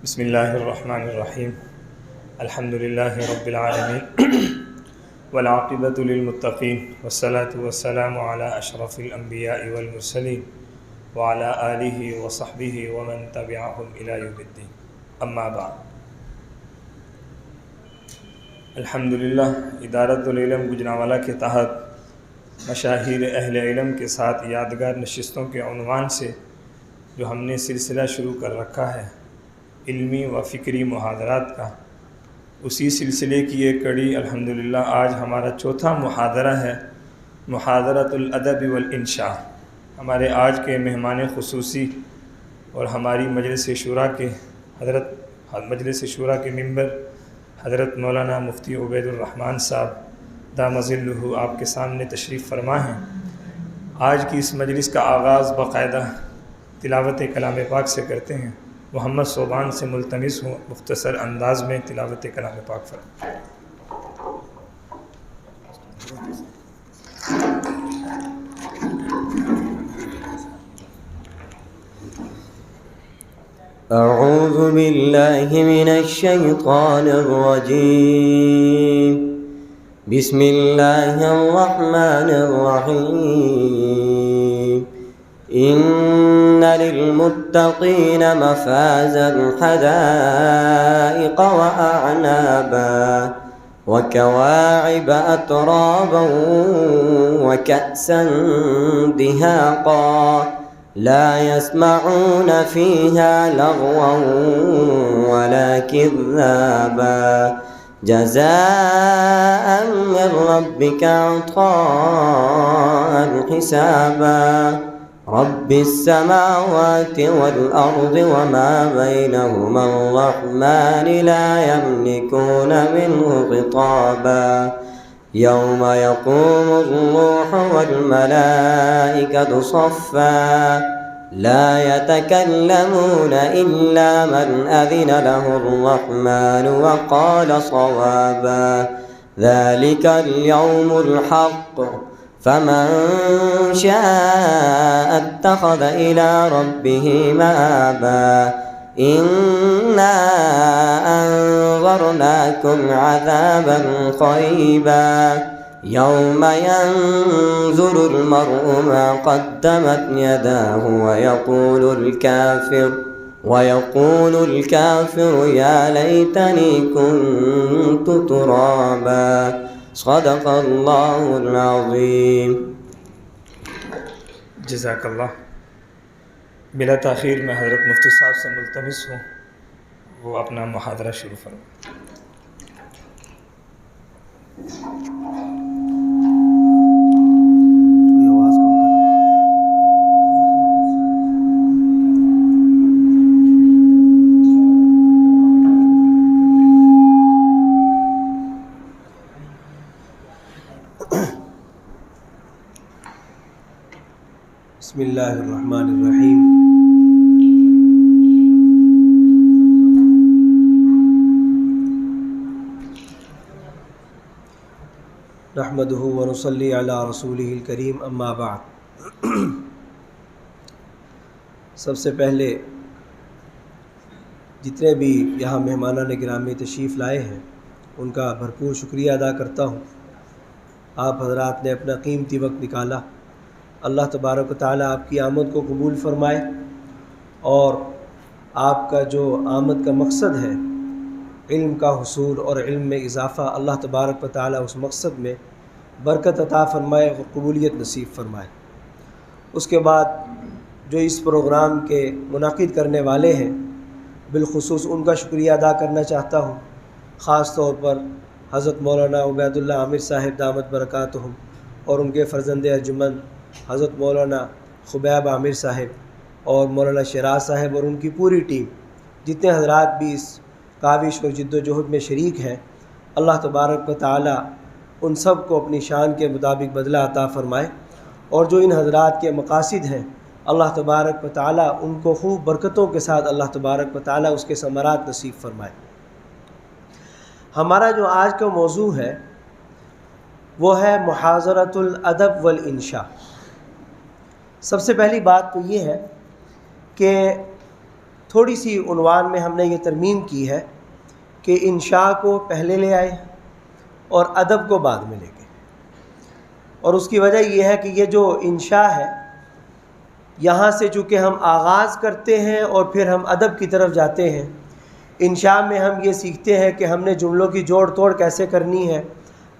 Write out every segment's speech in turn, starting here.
بسم اللہ الرحمن الرحیم الحمد للہ رب العالمین والعاقبۃ للمتقین والصلاة والسلام علی اشرف الانبیاء والمرسلین وعلی آلہ وصحبہ ومن تبعہم الی یوم الدین، اما بعد۔ الحمدللہ ادارۃ العلم گوجرانوالہ کے تحت مشاہیر اہل علم کے ساتھ یادگار نشستوں کے عنوان سے جو ہم نے سلسلہ شروع کر رکھا ہے علمی و فکری محاضرات کا، اسی سلسلے کی ایک کڑی الحمدللہ آج ہمارا چوتھا محاضرہ ہے، محاضرۃ الادب والانشاء۔ ہمارے آج کے مہمان خصوصی اور ہماری مجلس شورا کے ممبر حضرت مولانا مفتی عبید الرحمن صاحب دام ظلہ آپ کے سامنے تشریف فرما ہیں۔ آج کی اس مجلس کا آغاز باقاعدہ تلاوت کلام پاک سے کرتے ہیں۔ محمد صوبان سے ملتمس ہوں مختصر انداز میں تلاوت کلام پاک فرمائیں۔ اعوذ باللہ من الشیطان الرجیم، بسم اللہ الرحمن الرحیم۔ ان للمتقین مفازا حدائق واعنابا وكواعب اترابا وكأسا دهاقا لا يسمعون فيها لغوا ولا كذابا جزاء من ربك عطاء حسابا رب السماوات والأرض وما بينهما الرحمن لا يملكون منه خطابا يوم يقوم الروح والملائكة صفا لا يتكلمون إلا من أذن له الرحمن وقال صوابا ذلك اليوم الحق فمن شاء اتخذ إلى ربه مآبا إنا أنذرناكم عذابا قريبا يوم ينظر المرء ما قدمت يداه ويقول الكافر يا ليتني كنت ترابا صدق اللہ العظیم۔ جزاک اللہ۔ بلا تاخیر میں حضرت مفتی صاحب سے ملتمس ہوں وہ اپنا محاضرہ شروع فرمائیں۔ بسم اللہ الرحمن الرحیم۔ نحمدہ ونصلی علی رسولہ الکریم، اما بعد۔ سب سے پہلے جتنے بھی یہاں مہمانان گرامی تشریف لائے ہیں ان کا بھرپور شکریہ ادا کرتا ہوں۔ آپ حضرات نے اپنا قیمتی وقت نکالا، اللہ تبارک و تعالیٰ آپ کی آمد کو قبول فرمائے اور آپ کا جو آمد کا مقصد ہے علم کا حصول اور علم میں اضافہ، اللہ تبارک و تعالیٰ اس مقصد میں برکت عطا فرمائے اور قبولیت نصیب فرمائے۔ اس کے بعد جو اس پروگرام کے منعقد کرنے والے ہیں بالخصوص ان کا شکریہ ادا کرنا چاہتا ہوں، خاص طور پر حضرت مولانا عبید اللہ عامر صاحب دامت برکاتہم اور ان کے فرزند ارجمند حضرت مولانا خبیب عامر صاحب اور مولانا شراز صاحب اور ان کی پوری ٹیم، جتنے حضرات بھی اس کاوش اور جد و جہد میں شریک ہیں، اللہ تبارک و تعالیٰ ان سب کو اپنی شان کے مطابق بدلہ عطا فرمائے، اور جو ان حضرات کے مقاصد ہیں اللہ تبارک و تعالیٰ ان کو خوب برکتوں کے ساتھ اللہ تبارک و تعالیٰ اس کے ثمرات نصیب فرمائے۔ ہمارا جو آج کا موضوع ہے وہ ہے محاضرۃ الادب والانشاء۔ سب سے پہلی بات تو یہ ہے کہ تھوڑی سی عنوان میں ہم نے یہ ترمیم کی ہے کہ انشاء کو پہلے لے آئے اور ادب کو بعد میں لے گئے، اور اس کی وجہ یہ ہے کہ یہ جو انشاء ہے یہاں سے چونکہ ہم آغاز کرتے ہیں اور پھر ہم ادب کی طرف جاتے ہیں۔ انشاء میں ہم یہ سیکھتے ہیں کہ ہم نے جملوں کی جوڑ توڑ کیسے کرنی ہے،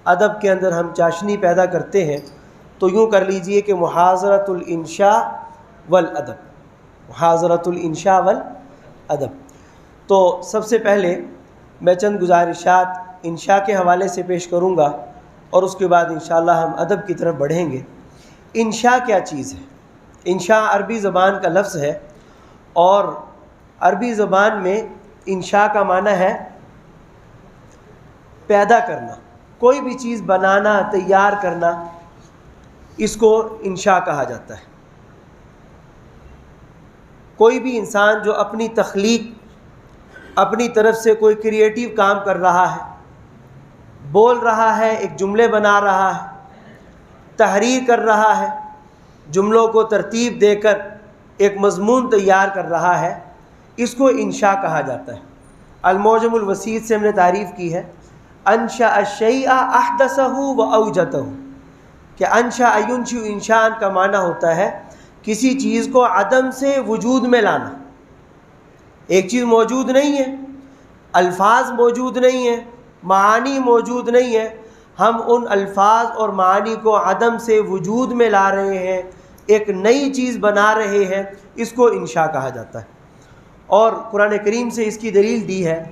ادب کے اندر ہم چاشنی پیدا کرتے ہیں۔ تو یوں کر لیجئے کہ محاضرۃ الانشاء والادب، محاضرۃ الانشاء والادب۔ تو سب سے پہلے میں چند گزارشات انشاء کے حوالے سے پیش کروں گا اور اس کے بعد انشاءاللہ ہم ادب کی طرف بڑھیں گے۔ انشاء کیا چیز ہے؟ انشاء عربی زبان کا لفظ ہے، اور عربی زبان میں انشاء کا معنی ہے پیدا کرنا، کوئی بھی چیز بنانا، تیار کرنا، اس کو انشاء کہا جاتا ہے۔ کوئی بھی انسان جو اپنی تخلیق، اپنی طرف سے کوئی کریٹیو کام کر رہا ہے، بول رہا ہے، ایک جملے بنا رہا ہے، تحریر کر رہا ہے، جملوں کو ترتیب دے کر ایک مضمون تیار کر رہا ہے، اس کو انشاء کہا جاتا ہے۔ المعجم الوسیط سے ہم نے تعریف کی ہے، انشأ الشیء احدثہ واوجدہ، کہ انشأ ینشئ انشاء کا معنی ہوتا ہے کسی چیز کو عدم سے وجود میں لانا۔ ایک چیز موجود نہیں ہے، الفاظ موجود نہیں ہیں، معانی موجود نہیں ہے، ہم ان الفاظ اور معانی کو عدم سے وجود میں لا رہے ہیں، ایک نئی چیز بنا رہے ہیں، اس کو انشاء کہا جاتا ہے۔ اور قرآن کریم سے اس کی دلیل دی ہے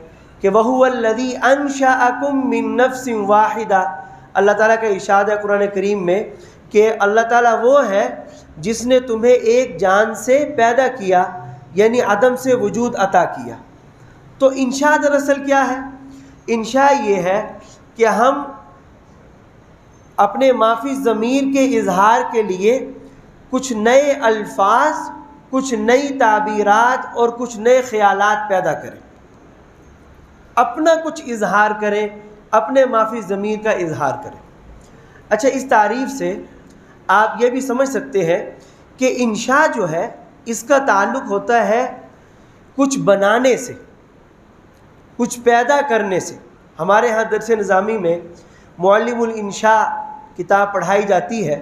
کہ وَهُوَ الَّذِي أَنشَأَكُم مِّن نَّفْسٍ وَاحِدَةٍ، اللہ تعالیٰ کا ارشاد ہے قرآن کریم میں کہ اللہ تعالیٰ وہ ہے جس نے تمہیں ایک جان سے پیدا کیا، یعنی عدم سے وجود عطا کیا۔ تو انشاء دراصل کیا ہے؟ انشاء یہ ہے کہ ہم اپنے مافی ضمیر کے اظہار کے لیے کچھ نئے الفاظ، کچھ نئی تعبیرات اور کچھ نئے خیالات پیدا کریں، اپنا کچھ اظہار کریں، اپنے مافی ضمیر کا اظہار کریں۔ اچھا، اس تعریف سے آپ یہ بھی سمجھ سکتے ہیں کہ انشاء جو ہے اس کا تعلق ہوتا ہے کچھ بنانے سے، کچھ پیدا کرنے سے۔ ہمارے ہاں درس نظامی میں معلم الانشاء کتاب پڑھائی جاتی ہے،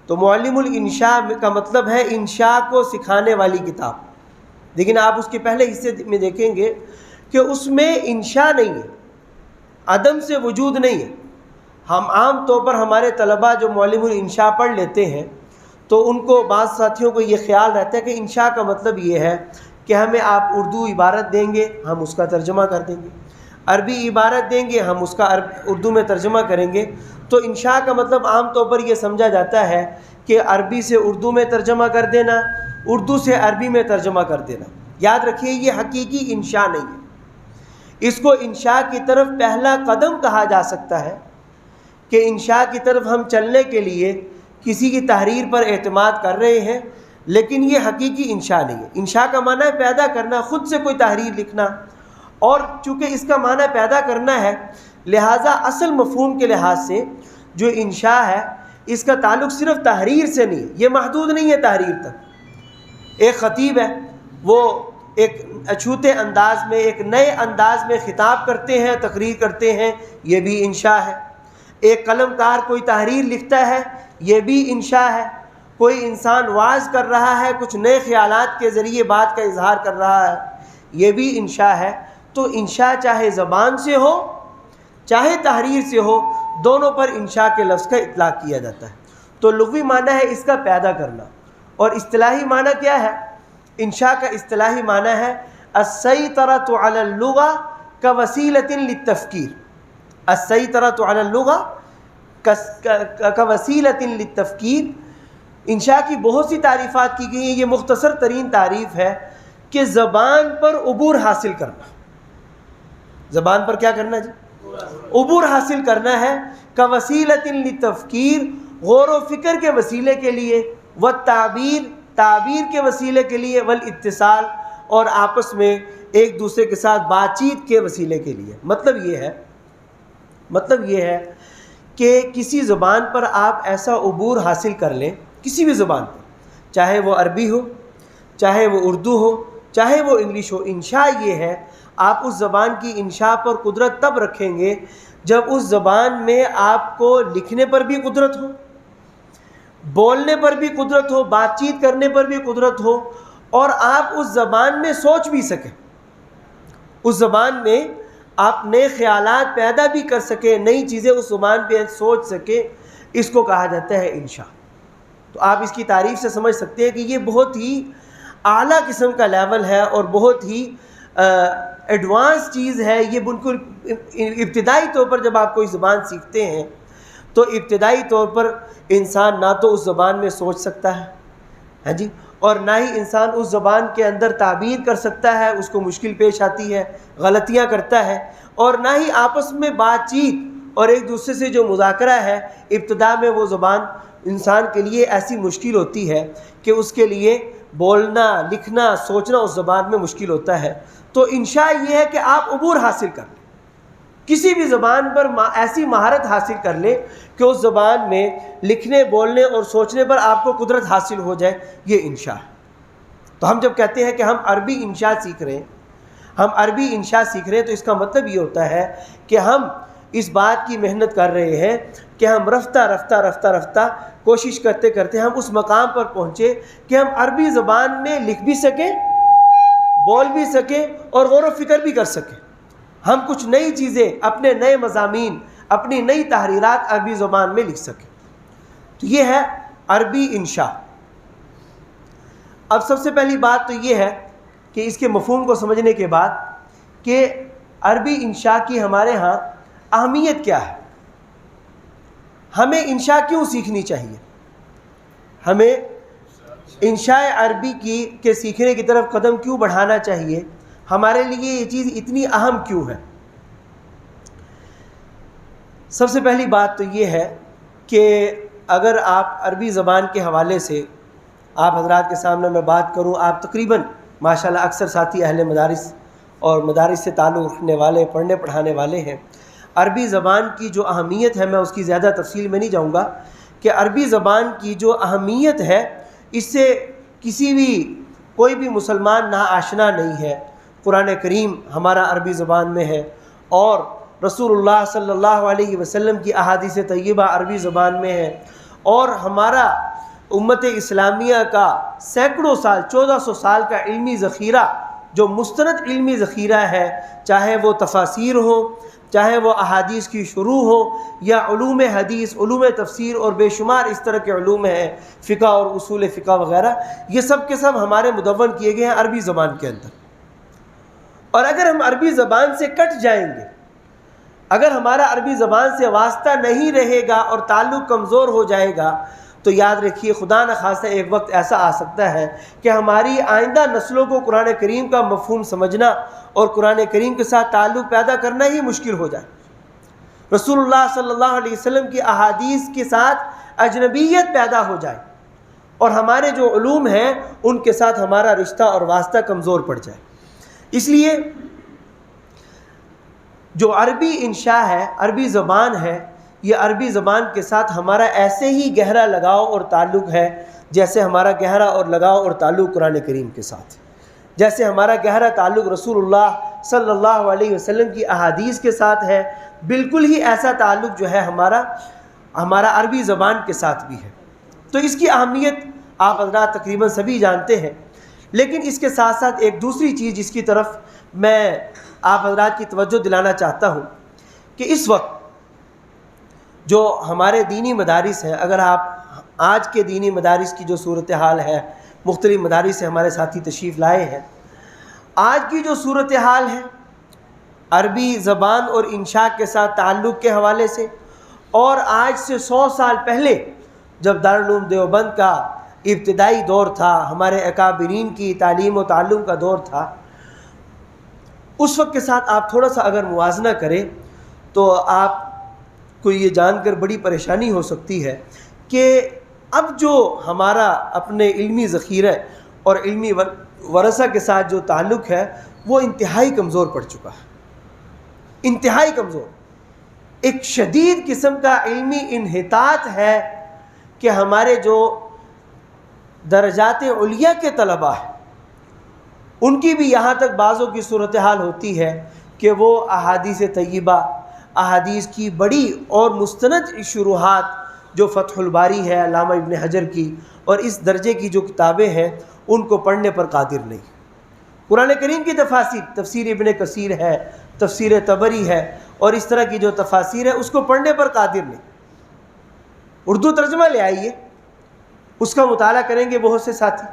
تو معلم الانشاء کا مطلب ہے انشاء کو سکھانے والی کتاب، لیکن آپ اس کے پہلے حصے میں دیکھیں گے کہ اس میں انشاء نہیں ہے، عدم سے وجود نہیں ہے۔ ہم عام طور پر ہمارے طلباء جو معلم الانشاء پڑھ لیتے ہیں تو ان کو، بعض ساتھیوں کو یہ خیال رہتا ہے کہ انشاء کا مطلب یہ ہے کہ ہمیں آپ اردو عبارت دیں گے، ہم اس کا ترجمہ کر دیں گے، عربی عبارت دیں گے، ہم اس کا اردو میں ترجمہ کریں گے۔ تو انشاء کا مطلب عام طور پر یہ سمجھا جاتا ہے کہ عربی سے اردو میں ترجمہ کر دینا، اردو سے عربی میں ترجمہ کر دینا۔ یاد رکھیے، یہ حقیقی انشاء نہیں ہے۔ اس کو انشاء کی طرف پہلا قدم کہا جا سکتا ہے کہ انشاء کی طرف ہم چلنے کے لیے کسی کی تحریر پر اعتماد کر رہے ہیں، لیکن یہ حقیقی انشاء نہیں ہے۔ انشاء کا معنی ہے پیدا کرنا، خود سے کوئی تحریر لکھنا، اور چونکہ اس کا معنی پیدا کرنا ہے، لہٰذا اصل مفہوم کے لحاظ سے جو انشاء ہے اس کا تعلق صرف تحریر سے نہیں، یہ محدود نہیں ہے تحریر تک۔ ایک خطیب ہے، وہ ایک اچھوتے انداز میں، ایک نئے انداز میں خطاب کرتے ہیں، تقریر کرتے ہیں، یہ بھی انشاء ہے۔ ایک قلم کار کوئی تحریر لکھتا ہے، یہ بھی انشاء ہے۔ کوئی انسان وعظ کر رہا ہے، کچھ نئے خیالات کے ذریعے بات کا اظہار کر رہا ہے، یہ بھی انشاء ہے۔ تو انشاء چاہے زبان سے ہو چاہے تحریر سے ہو، دونوں پر انشاء کے لفظ کا اطلاق کیا جاتا ہے۔ تو لغوی معنی ہے اس کا پیدا کرنا، اور اصطلاحی معنی کیا ہے؟ انشاء کا اصطلاحی معنی ہے السیطرۃ علی اللغہ کوسیلۃ للتفکیر۔ السیطرۃ علی اللغہ کوسیلۃ للتفکیر۔ انشاء کی بہت سی تعریفات کی گئی ہیں، یہ مختصر ترین تعریف ہے کہ زبان پر عبور حاصل کرنا۔ زبان پر کیا کرنا جی؟ عبور حاصل کرنا ہے۔ کوسیلۃ للتفکیر، غور و فکر کے وسیلے کے لیے، والتعبیر، تعبیر کے وسیلے کے لیے، والاتصال، اور آپس میں ایک دوسرے کے ساتھ بات چیت کے وسیلے کے لیے۔ مطلب یہ ہے کہ کسی زبان پر آپ ایسا عبور حاصل کر لیں، کسی بھی زبان پر، چاہے وہ عربی ہو، چاہے وہ اردو ہو، چاہے وہ انگلش ہو. انشاء یہ ہے آپ اس زبان کی انشاء پر قدرت تب رکھیں گے جب اس زبان میں آپ کو لکھنے پر بھی قدرت ہو، بولنے پر بھی قدرت ہو، بات چیت کرنے پر بھی قدرت ہو، اور آپ اس زبان میں سوچ بھی سکیں. اس زبان میں آپ نئے خیالات پیدا بھی کر سکیں، نئی چیزیں اس زبان پہ سوچ سکیں. اس کو کہا جاتا ہے انشاء. تو آپ اس کی تعریف سے سمجھ سکتے ہیں کہ یہ بہت ہی اعلیٰ قسم کا لیول ہے اور بہت ہی ایڈوانس چیز ہے. یہ بالکل ابتدائی طور پر جب آپ کوئی زبان سیکھتے ہیں تو ابتدائی طور پر انسان نہ تو اس زبان میں سوچ سکتا ہے، ہاں جی، اور نہ ہی انسان اس زبان کے اندر تعبیر کر سکتا ہے. اس کو مشکل پیش آتی ہے، غلطیاں کرتا ہے، اور نہ ہی آپس میں بات چیت اور ایک دوسرے سے جو مذاکرہ ہے ابتدا میں وہ زبان انسان کے لیے ایسی مشکل ہوتی ہے کہ اس کے لیے بولنا، لکھنا، سوچنا اس زبان میں مشکل ہوتا ہے. تو انشاء یہ ہے کہ آپ عبور حاصل کر لیں، کسی بھی زبان پر ایسی مہارت حاصل کر لیں کہ اس زبان میں لکھنے، بولنے اور سوچنے پر آپ کو قدرت حاصل ہو جائے. یہ انشاء ہے. تو ہم جب کہتے ہیں کہ ہم عربی انشاء سیکھ رہے ہیں، ہم عربی انشاء سیکھ رہے ہیں، تو اس کا مطلب یہ ہوتا ہے کہ ہم اس بات کی محنت کر رہے ہیں کہ ہم رفتہ رفتہ رفتہ رفتہ کوشش کرتے کرتے ہم اس مقام پر پہنچے کہ ہم عربی زبان میں لکھ بھی سکیں، بول بھی سکیں اور غور و فکر بھی کر سکیں. ہم کچھ نئی چیزیں، اپنے نئے مضامین، اپنی نئی تحریرات عربی زبان میں لکھ سکیں. تو یہ ہے عربی انشاء. اب سب سے پہلی بات تو یہ ہے کہ اس کے مفہوم کو سمجھنے کے بعد کہ عربی انشاء کی ہمارے ہاں اہمیت کیا ہے، ہمیں انشاء کیوں سیکھنی چاہیے، ہمیں انشاء عربی کے سیکھنے کی طرف قدم کیوں بڑھانا چاہیے، ہمارے لیے یہ چیز اتنی اہم کیوں ہے. سب سے پہلی بات تو یہ ہے کہ اگر آپ عربی زبان کے حوالے سے آپ حضرات کے سامنے میں بات کروں، آپ تقریباً ماشاءاللہ اکثر ساتھی اہل مدارس اور مدارس سے تعلق رکھنے والے، پڑھنے پڑھانے والے ہیں. عربی زبان کی جو اہمیت ہے، میں اس کی زیادہ تفصیل میں نہیں جاؤں گا، کہ عربی زبان کی جو اہمیت ہے اس سے کسی بھی کوئی بھی مسلمان ناآشنا نہیں ہے. قرآن کریم ہمارا عربی زبان میں ہے، اور رسول اللہ صلی اللہ علیہ وسلم کی احادیث طیبہ عربی زبان میں ہے، اور ہمارا امت اسلامیہ کا سینکڑوں سال، 1400 سال کا علمی ذخیرہ، جو مستند علمی ذخیرہ ہے، چاہے وہ تفاسیر ہو، چاہے وہ احادیث کی شروح ہو، یا علوم حدیث، علوم تفسیر اور بے شمار اس طرح کے علوم ہیں، فقہ اور اصول فقہ وغیرہ، یہ سب کے سب ہمارے مدون کیے گئے ہیں عربی زبان کے اندر. اور اگر ہم عربی زبان سے کٹ جائیں گے، اگر ہمارا عربی زبان سے واسطہ نہیں رہے گا اور تعلق کمزور ہو جائے گا، تو یاد رکھیے خدا نخواستہ ایک وقت ایسا آ سکتا ہے کہ ہماری آئندہ نسلوں کو قرآن کریم کا مفہوم سمجھنا اور قرآن کریم کے ساتھ تعلق پیدا کرنا ہی مشکل ہو جائے. رسول اللہ صلی اللہ علیہ وسلم کی احادیث کے ساتھ اجنبیت پیدا ہو جائے، اور ہمارے جو علوم ہیں ان کے ساتھ ہمارا رشتہ اور واسطہ کمزور پڑ جائے. اس لیے جو عربی انشاء ہے، عربی زبان ہے، یہ عربی زبان کے ساتھ ہمارا ایسے ہی گہرا لگاؤ اور تعلق ہے جیسے ہمارا گہرا اور لگاؤ اور تعلق قرآن کریم کے ساتھ، جیسے ہمارا گہرا تعلق رسول اللہ صلی اللہ علیہ وسلم کی احادیث کے ساتھ ہے. بالکل ہی ایسا تعلق جو ہے ہمارا عربی زبان کے ساتھ بھی ہے. تو اس کی اہمیت آپ حضرات تقریباً سبھی جانتے ہیں. لیکن اس کے ساتھ ساتھ ایک دوسری چیز جس کی طرف میں آپ حضرات کی توجہ دلانا چاہتا ہوں کہ اس وقت جو ہمارے دینی مدارس ہیں، اگر آپ آج کے دینی مدارس کی جو صورتحال ہے، مختلف مدارس سے ہمارے ساتھی تشریف لائے ہیں، آج کی جو صورتحال ہے عربی زبان اور انشاء کے ساتھ تعلق کے حوالے سے، اور آج سے 100 سال پہلے جب دارالعلوم دیوبند کا ابتدائی دور تھا، ہمارے اکابرین کی تعلیم و تعلم کا دور تھا، اس وقت کے ساتھ آپ تھوڑا سا اگر موازنہ کریں تو آپ کو یہ جان کر بڑی پریشانی ہو سکتی ہے کہ اب جو ہمارا اپنے علمی ذخیرہ اور علمی ورثہ کے ساتھ جو تعلق ہے وہ انتہائی کمزور پڑ چکا ہے، انتہائی کمزور. ایک شدید قسم کا علمی انحطاط ہے کہ ہمارے جو درجات علیہ کے طلباء ہیں ان کی بھی یہاں تک بعضوں کی صورتحال ہوتی ہے کہ وہ احادیث طیبہ، احادیث کی بڑی اور مستند شروحات جو فتح الباری ہے علامہ ابن حجر کی اور اس درجے کی جو کتابیں ہیں ان کو پڑھنے پر قادر نہیں۔ قرآن کریم کی تفاسیر، تفسیر ابن کثیر ہے، تفسیر طبری ہے اور اس طرح کی جو تفاسیر ہے اس کو پڑھنے پر قادر نہیں۔ اردو ترجمہ لے آئیے، اس کا مطالعہ کریں گے بہت سے ساتھی،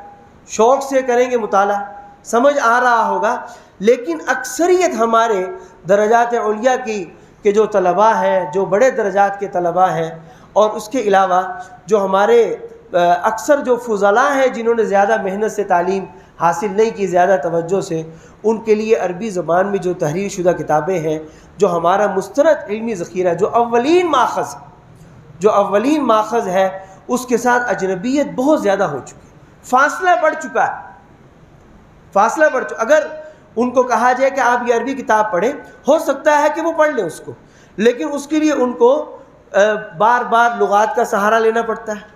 شوق سے کریں گے مطالعہ، سمجھ آ رہا ہوگا، لیکن اکثریت ہمارے درجات علیاء کی کہ جو طلباء ہیں، جو بڑے درجات کے طلباء ہیں، اور اس کے علاوہ جو ہمارے اکثر جو فضلاء ہیں جنہوں نے زیادہ محنت سے تعلیم حاصل نہیں کی، زیادہ توجہ سے، ان کے لیے عربی زبان میں جو تحریر شدہ کتابیں ہیں، جو ہمارا مستند علمی ذخیرہ، جو اولین ماخذ ہے، اس کے ساتھ اجنبیت بہت زیادہ ہو چکی ہے، فاصلہ بڑھ چکا ہے۔ اگر ان کو کہا جائے کہ آپ یہ عربی کتاب پڑھیں، ہو سکتا ہے کہ وہ پڑھ لیں اس کو، لیکن اس کے لیے ان کو بار بار لغات کا سہارا لینا پڑتا ہے،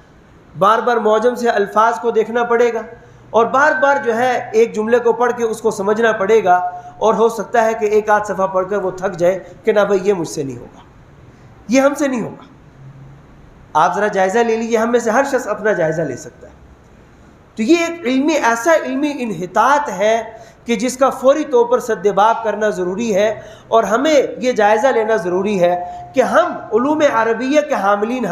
بار بار معجم سے الفاظ کو دیکھنا پڑے گا، اور بار بار جو ہے ایک جملے کو پڑھ کے اس کو سمجھنا پڑے گا، اور ہو سکتا ہے کہ ایک آدھ صفحہ پڑھ کر وہ تھک جائے کہ نہ بھائی یہ مجھ سے نہیں ہوگا، یہ ہم سے نہیں ہوگا۔ آپ ذرا جائزہ لے لیجیے، ہم میں سے ہر شخص اپنا جائزہ لے سکتا ہے۔ تو یہ ایک ایسا علمی انحطاط ہے کہ جس کا فوری طور پر سدباب کرنا ضروری ہے، اور ہمیں یہ جائزہ لینا ضروری ہے کہ ہم علوم عربیہ کے حاملین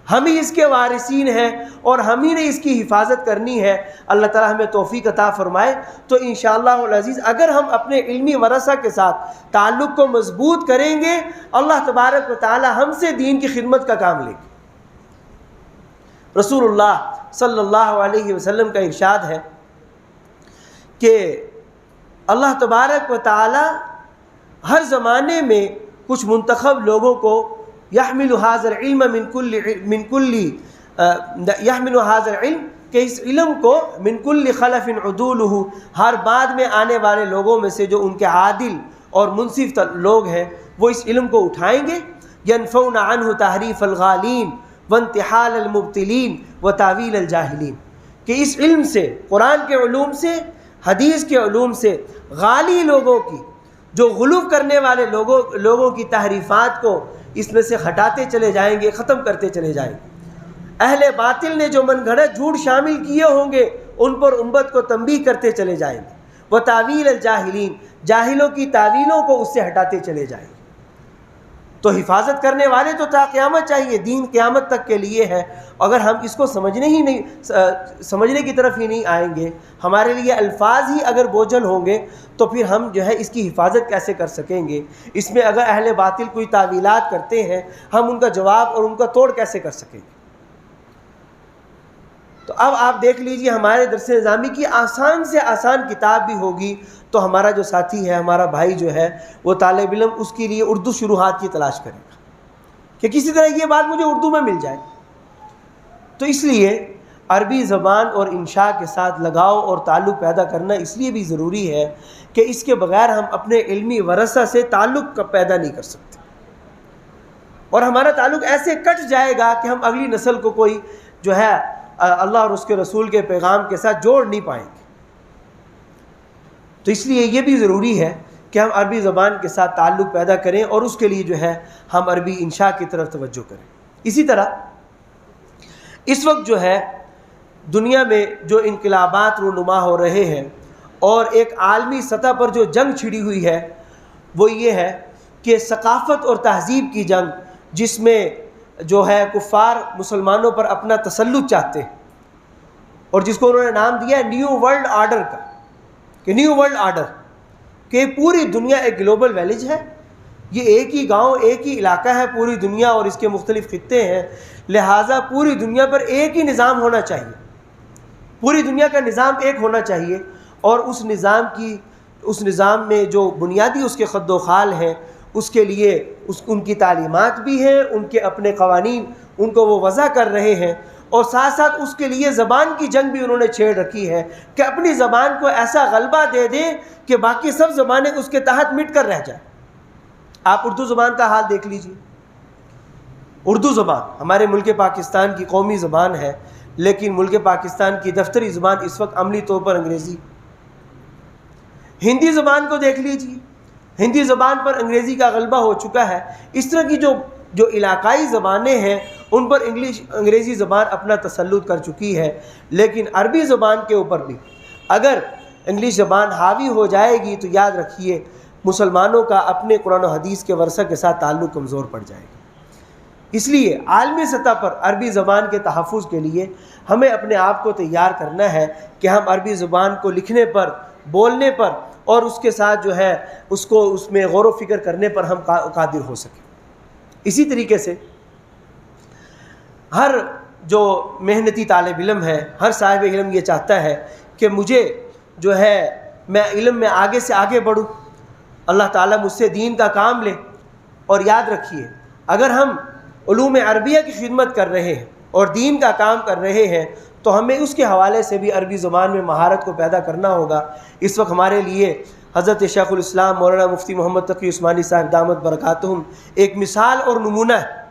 ہم ہی اس کے وارثین ہیں، اور ہم ہی نے اس کی حفاظت کرنی ہے۔ اللہ تعالیٰ ہمیں توفیق عطا فرمائے تو انشاءاللہ العزیز اگر ہم اپنے علمی ورثہ کے ساتھ تعلق کو مضبوط کریں گے، اللہ تبارک و تعالیٰ ہم سے دین کی خدمت کا کام لے گے۔ رسول اللہ صلی اللہ علیہ وسلم کا ارشاد ہے کہ اللہ تبارک و تعالی ہر زمانے میں کچھ منتخب لوگوں کو یحمل هذا العلم یحمل هذا العلم کہ اس علم کو من کل خلف عدولہ، ہر بعد میں آنے والے لوگوں میں سے جو ان کے عادل اور منصف لوگ ہیں وہ اس علم کو اٹھائیں گے، ینفون عنہ تحریف الغالین وانتحال المبتلین وتاویل الجاہلین، کہ اس علم سے، قرآن کے علوم سے، حدیث کے علوم سے غالی لوگوں کی، جو غلو کرنے والے لوگوں کی تحریفات کو اس میں سے ہٹاتے چلے جائیں گے، ختم کرتے چلے جائیں گے۔ اہل باطل نے جو من گھڑت جھوٹ شامل کیے ہوں گے ان پر امت کو تنبیہ کرتے چلے جائیں گے، وہ تعویل الجاہلین، جاہلوں کی تعویلوں کو اس سے ہٹاتے چلے جائیں گے۔ تو حفاظت کرنے والے تو تا قیامت چاہیے، دین قیامت تک کے لیے ہے۔ اگر ہم اس کو سمجھنے کی طرف ہی نہیں آئیں گے، ہمارے لیے الفاظ ہی اگر بوجھل ہوں گے تو پھر ہم جو ہے اس کی حفاظت کیسے کر سکیں گے؟ اس میں اگر اہل باطل کوئی تعویلات کرتے ہیں، ہم ان کا جواب اور ان کا توڑ کیسے کر سکیں گے؟ تو اب آپ دیکھ لیجئے ہمارے درس نظامی کی آسان سے آسان کتاب بھی ہوگی تو ہمارا جو ساتھی ہے، ہمارا بھائی جو ہے وہ طالب علم، اس کے لیے اردو شروحات کی تلاش کرے گا کہ کسی طرح یہ بات مجھے اردو میں مل جائے۔ تو اس لیے عربی زبان اور انشاء کے ساتھ لگاؤ اور تعلق پیدا کرنا اس لیے بھی ضروری ہے کہ اس کے بغیر ہم اپنے علمی ورثہ سے تعلق پیدا نہیں کر سکتے، اور ہمارا تعلق ایسے کٹ جائے گا کہ ہم اگلی نسل کو کوئی جو ہے اللہ اور اس کے رسول کے پیغام کے ساتھ جوڑ نہیں پائیں گے۔ تو اس لیے یہ بھی ضروری ہے کہ ہم عربی زبان کے ساتھ تعلق پیدا کریں، اور اس کے لیے جو ہے ہم عربی انشاء کی طرف توجہ کریں۔ اسی طرح اس وقت جو ہے دنیا میں جو انقلابات رونما ہو رہے ہیں اور ایک عالمی سطح پر جو جنگ چھڑی ہوئی ہے وہ یہ ہے کہ ثقافت اور تہذیب کی جنگ، جس میں جو ہے کفار مسلمانوں پر اپنا تسلط چاہتے ہیں، اور جس کو انہوں نے نام دیا ہے نیو ورلڈ آرڈر کا، کہ نیو ورلڈ آرڈر، کہ پوری دنیا ایک گلوبل ویلیج ہے، یہ ایک ہی گاؤں، ایک ہی علاقہ ہے پوری دنیا، اور اس کے مختلف خطے ہیں، لہٰذا پوری دنیا پر ایک ہی نظام ہونا چاہیے، پوری دنیا کا نظام ایک ہونا چاہیے، اور اس نظام میں جو بنیادی اس کے خد و خال ہیں، اس کے لیے ان کی تعلیمات بھی ہیں، ان کے اپنے قوانین ان کو وہ وضع کر رہے ہیں، اور ساتھ ساتھ اس کے لیے زبان کی جنگ بھی انہوں نے چھیڑ رکھی ہے کہ اپنی زبان کو ایسا غلبہ دے دیں کہ باقی سب زبانیں اس کے تحت مٹ کر رہ جائیں۔ آپ اردو زبان کا حال دیکھ لیجئے، اردو زبان ہمارے ملک پاکستان کی قومی زبان ہے، لیکن ملک پاکستان کی دفتری زبان اس وقت عملی طور پر انگریزی ہندی زبان کو دیکھ لیجیے، ہندی زبان پر انگریزی کا غلبہ ہو چکا ہے۔ اس طرح کی جو علاقائی زبانیں ہیں ان پر انگریزی زبان اپنا تسلط کر چکی ہے، لیکن عربی زبان کے اوپر بھی اگر انگلش زبان حاوی ہو جائے گی تو یاد رکھیے مسلمانوں کا اپنے قرآن و حدیث کے ورثہ کے ساتھ تعلق کمزور پڑ جائے گا۔ اس لیے عالمی سطح پر عربی زبان کے تحفظ کے لیے ہمیں اپنے آپ کو تیار کرنا ہے کہ ہم عربی زبان کو لکھنے پر، بولنے پر اور اس کے ساتھ جو ہے اس میں غور و فکر کرنے پر ہم قادر ہو سکیں۔ اسی طریقے سے ہر جو محنتی طالب علم ہے، ہر صاحب علم یہ چاہتا ہے کہ مجھے جو ہے میں علم میں آگے سے آگے بڑھوں، اللہ تعالیٰ مجھ سے دین کا کام لے۔ اور یاد رکھیے اگر ہم علوم عربیہ کی خدمت کر رہے ہیں اور دین کا کام کر رہے ہیں تو ہمیں اس کے حوالے سے بھی عربی زبان میں مہارت کو پیدا کرنا ہوگا۔ اس وقت ہمارے لیے حضرت شیخ الاسلام مولانا مفتی محمد تقی عثمانی صاحب دامت برکاتہم ایک مثال اور نمونہ ہے،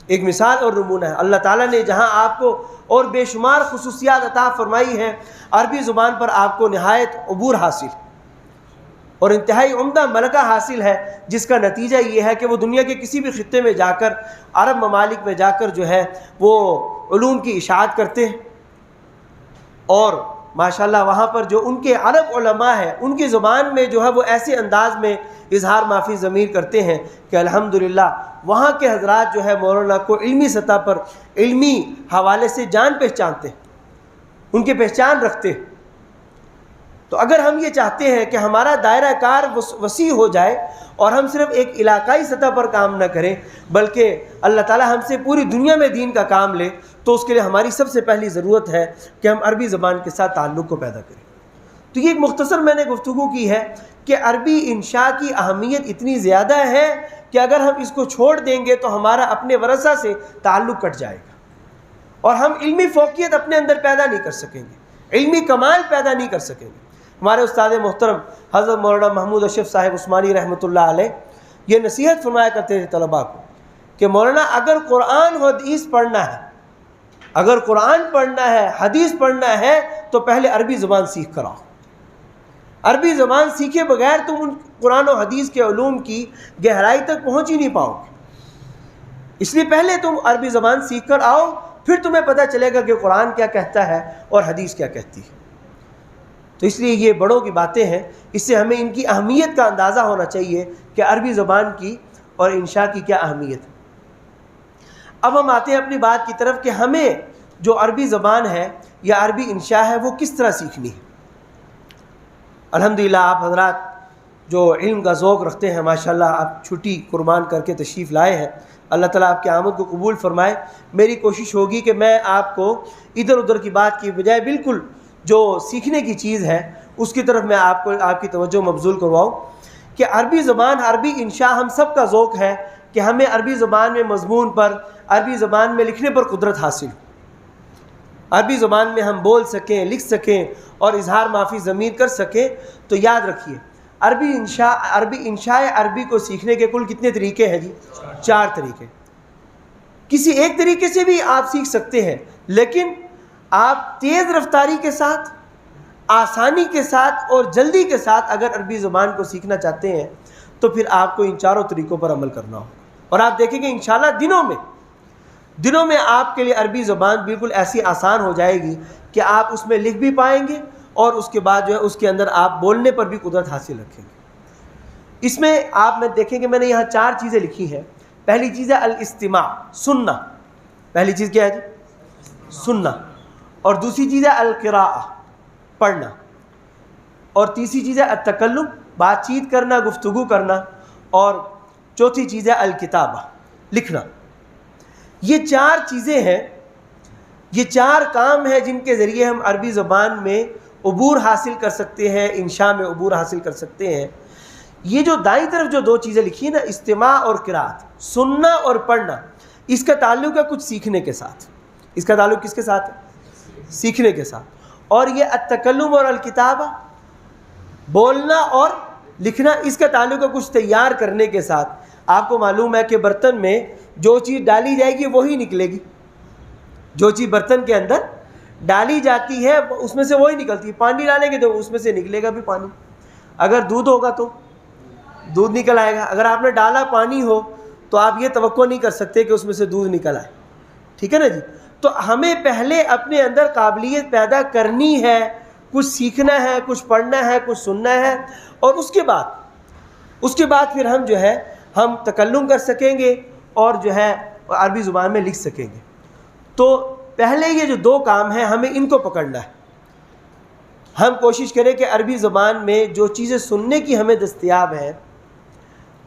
ایک مثال اور نمونہ ہے۔ اللہ تعالیٰ نے جہاں آپ کو اور بے شمار خصوصیات عطا فرمائی ہیں، عربی زبان پر آپ کو نہایت عبور حاصل اور انتہائی عمدہ ملکہ حاصل ہے، جس کا نتیجہ یہ ہے کہ وہ دنیا کے کسی بھی خطے میں جا کر، عرب ممالک میں جا کر جو ہے وہ علوم کی اشاعت کرتے ہیں، اور ماشاءاللہ وہاں پر جو ان کے عرب علماء ہیں ان کی زبان میں جو ہے وہ ایسے انداز میں اظہار معافی ضمیر کرتے ہیں کہ الحمدللہ وہاں کے حضرات جو ہے مولانا کو علمی سطح پر علمی حوالے سے جان پہچانتے ہیں، ان کی پہچان رکھتے ہیں۔ تو اگر ہم یہ چاہتے ہیں کہ ہمارا دائرہ کار وسیع ہو جائے اور ہم صرف ایک علاقائی سطح پر کام نہ کریں بلکہ اللہ تعالی ہم سے پوری دنیا میں دین کا کام لے، تو اس کے لیے ہماری سب سے پہلی ضرورت ہے کہ ہم عربی زبان کے ساتھ تعلق کو پیدا کریں۔ تو یہ ایک مختصر میں نے گفتگو کی ہے کہ عربی انشاء کی اہمیت اتنی زیادہ ہے کہ اگر ہم اس کو چھوڑ دیں گے تو ہمارا اپنے ورثہ سے تعلق کٹ جائے گا اور ہم علمی فوقیت اپنے اندر پیدا نہیں کر سکیں گے، علمی کمال پیدا نہیں کر سکیں گے۔ ہمارے استاد محترم حضرت مولانا محمود اشرف صاحب عثمانی رحمۃ اللہ علیہ یہ نصیحت فرمایا کرتے تھے طلباء کو کہ مولانا اگر قرآن و حدیث پڑھنا ہے، اگر قرآن پڑھنا ہے، حدیث پڑھنا ہے تو پہلے عربی زبان سیکھ کر آؤ۔ عربی زبان سیکھے بغیر تم ان قرآن و حدیث کے علوم کی گہرائی تک پہنچ ہی نہیں پاؤ گے۔ اس لیے پہلے تم عربی زبان سیکھ کر آؤ، پھر تمہیں پتہ چلے گا کہ قرآن کیا کہتا ہے اور حدیث کیا کہتی ہے۔ تو اس لیے یہ بڑوں کی باتیں ہیں، اس سے ہمیں ان کی اہمیت کا اندازہ ہونا چاہیے کہ عربی زبان کی اور انشاء کی کیا اہمیت ہے۔ اب ہم آتے ہیں اپنی بات کی طرف کہ ہمیں جو عربی زبان ہے یا عربی انشاء ہے وہ کس طرح سیکھنی ہے۔ الحمدللہ آپ حضرات جو علم کا ذوق رکھتے ہیں ماشاءاللہ آپ چھٹی قربان کر کے تشریف لائے ہیں، اللہ تعالیٰ آپ کی آمد کو قبول فرمائے۔ میری کوشش ہوگی کہ میں آپ کو ادھر ادھر کی بات کی بجائے بالکل جو سیکھنے کی چیز ہے اس کی طرف میں آپ کی توجہ مبذول کرواؤں کہ عربی زبان، عربی انشاء ہم سب کا ذوق ہے کہ ہمیں عربی زبان میں مضمون پر، عربی زبان میں لکھنے پر قدرت حاصل ہو، عربی زبان میں ہم بول سکیں، لکھ سکیں اور اظہار معافی ضمیر کر سکیں۔ تو یاد رکھیے عربی انشاء عربی کو سیکھنے کے کل کتنے طریقے ہیں جی؟ 4 طریقے۔ کسی ایک طریقے سے بھی آپ سیکھ سکتے ہیں، لیکن آپ تیز رفتاری کے ساتھ، آسانی کے ساتھ اور جلدی کے ساتھ اگر عربی زبان کو سیکھنا چاہتے ہیں تو پھر آپ کو ان 4 طریقوں پر عمل کرنا ہو، اور آپ دیکھیں گے انشاءاللہ دنوں میں آپ کے لیے عربی زبان بالکل ایسی آسان ہو جائے گی کہ آپ اس میں لکھ بھی پائیں گے اور اس کے بعد جو ہے اس کے اندر آپ بولنے پر بھی قدرت حاصل رکھیں گے۔ اس میں آپ دیکھیں کہ میں نے یہاں 4 چیزیں لکھی ہیں۔ پہلی چیز ہے الاستماع، سننا۔ پہلی چیز کیا ہے جی؟ سننا۔ اور دوسری چیز ہے القراءہ، پڑھنا۔ اور تیسری چیز ہے التکلم، بات چیت کرنا، گفتگو کرنا۔ اور چوتھی چیز ہے الکتابہ، لکھنا۔ یہ 4 چیزیں ہیں، یہ 4 کام ہیں جن کے ذریعے ہم عربی زبان میں عبور حاصل کر سکتے ہیں، انشاء میں عبور حاصل کر سکتے ہیں۔ یہ جو دائیں طرف جو 2 چیزیں لکھی ہیں نا، استماع اور قراءت، سننا اور پڑھنا، اس کا تعلق ہے کچھ سیکھنے کے ساتھ۔ اس کا تعلق کس کے ساتھ ہے؟ سیکھنے کے ساتھ۔ اور یہ التکلم اور الکتابہ، بولنا اور لکھنا، اس کا تعلق ہے کچھ تیار کرنے کے ساتھ۔ آپ کو معلوم ہے کہ برتن میں جو چیز ڈالی جائے گی وہی نکلے گی، جو چیز برتن کے اندر ڈالی جاتی ہے اس میں سے وہی نکلتی ہے۔ پانی ڈالیں گے تو اس میں سے نکلے گا بھی پانی۔ اگر دودھ ہوگا تو دودھ نکل آئے گا، اگر آپ نے ڈالا پانی ہو تو آپ یہ توقع نہیں کر سکتے کہ اس میں سے دودھ نکل آئے، ٹھیک ہے نا جی. تو ہمیں پہلے اپنے اندر قابلیت پیدا کرنی ہے، کچھ سیکھنا ہے، کچھ پڑھنا ہے، کچھ سننا ہے، اور اس کے بعد پھر ہم جو ہے ہم تکلم کر سکیں گے اور جو ہے عربی زبان میں لکھ سکیں گے. تو پہلے یہ جو 2 کام ہیں ہمیں ان کو پکڑنا ہے. ہم کوشش کریں کہ عربی زبان میں جو چیزیں سننے کی ہمیں دستیاب ہیں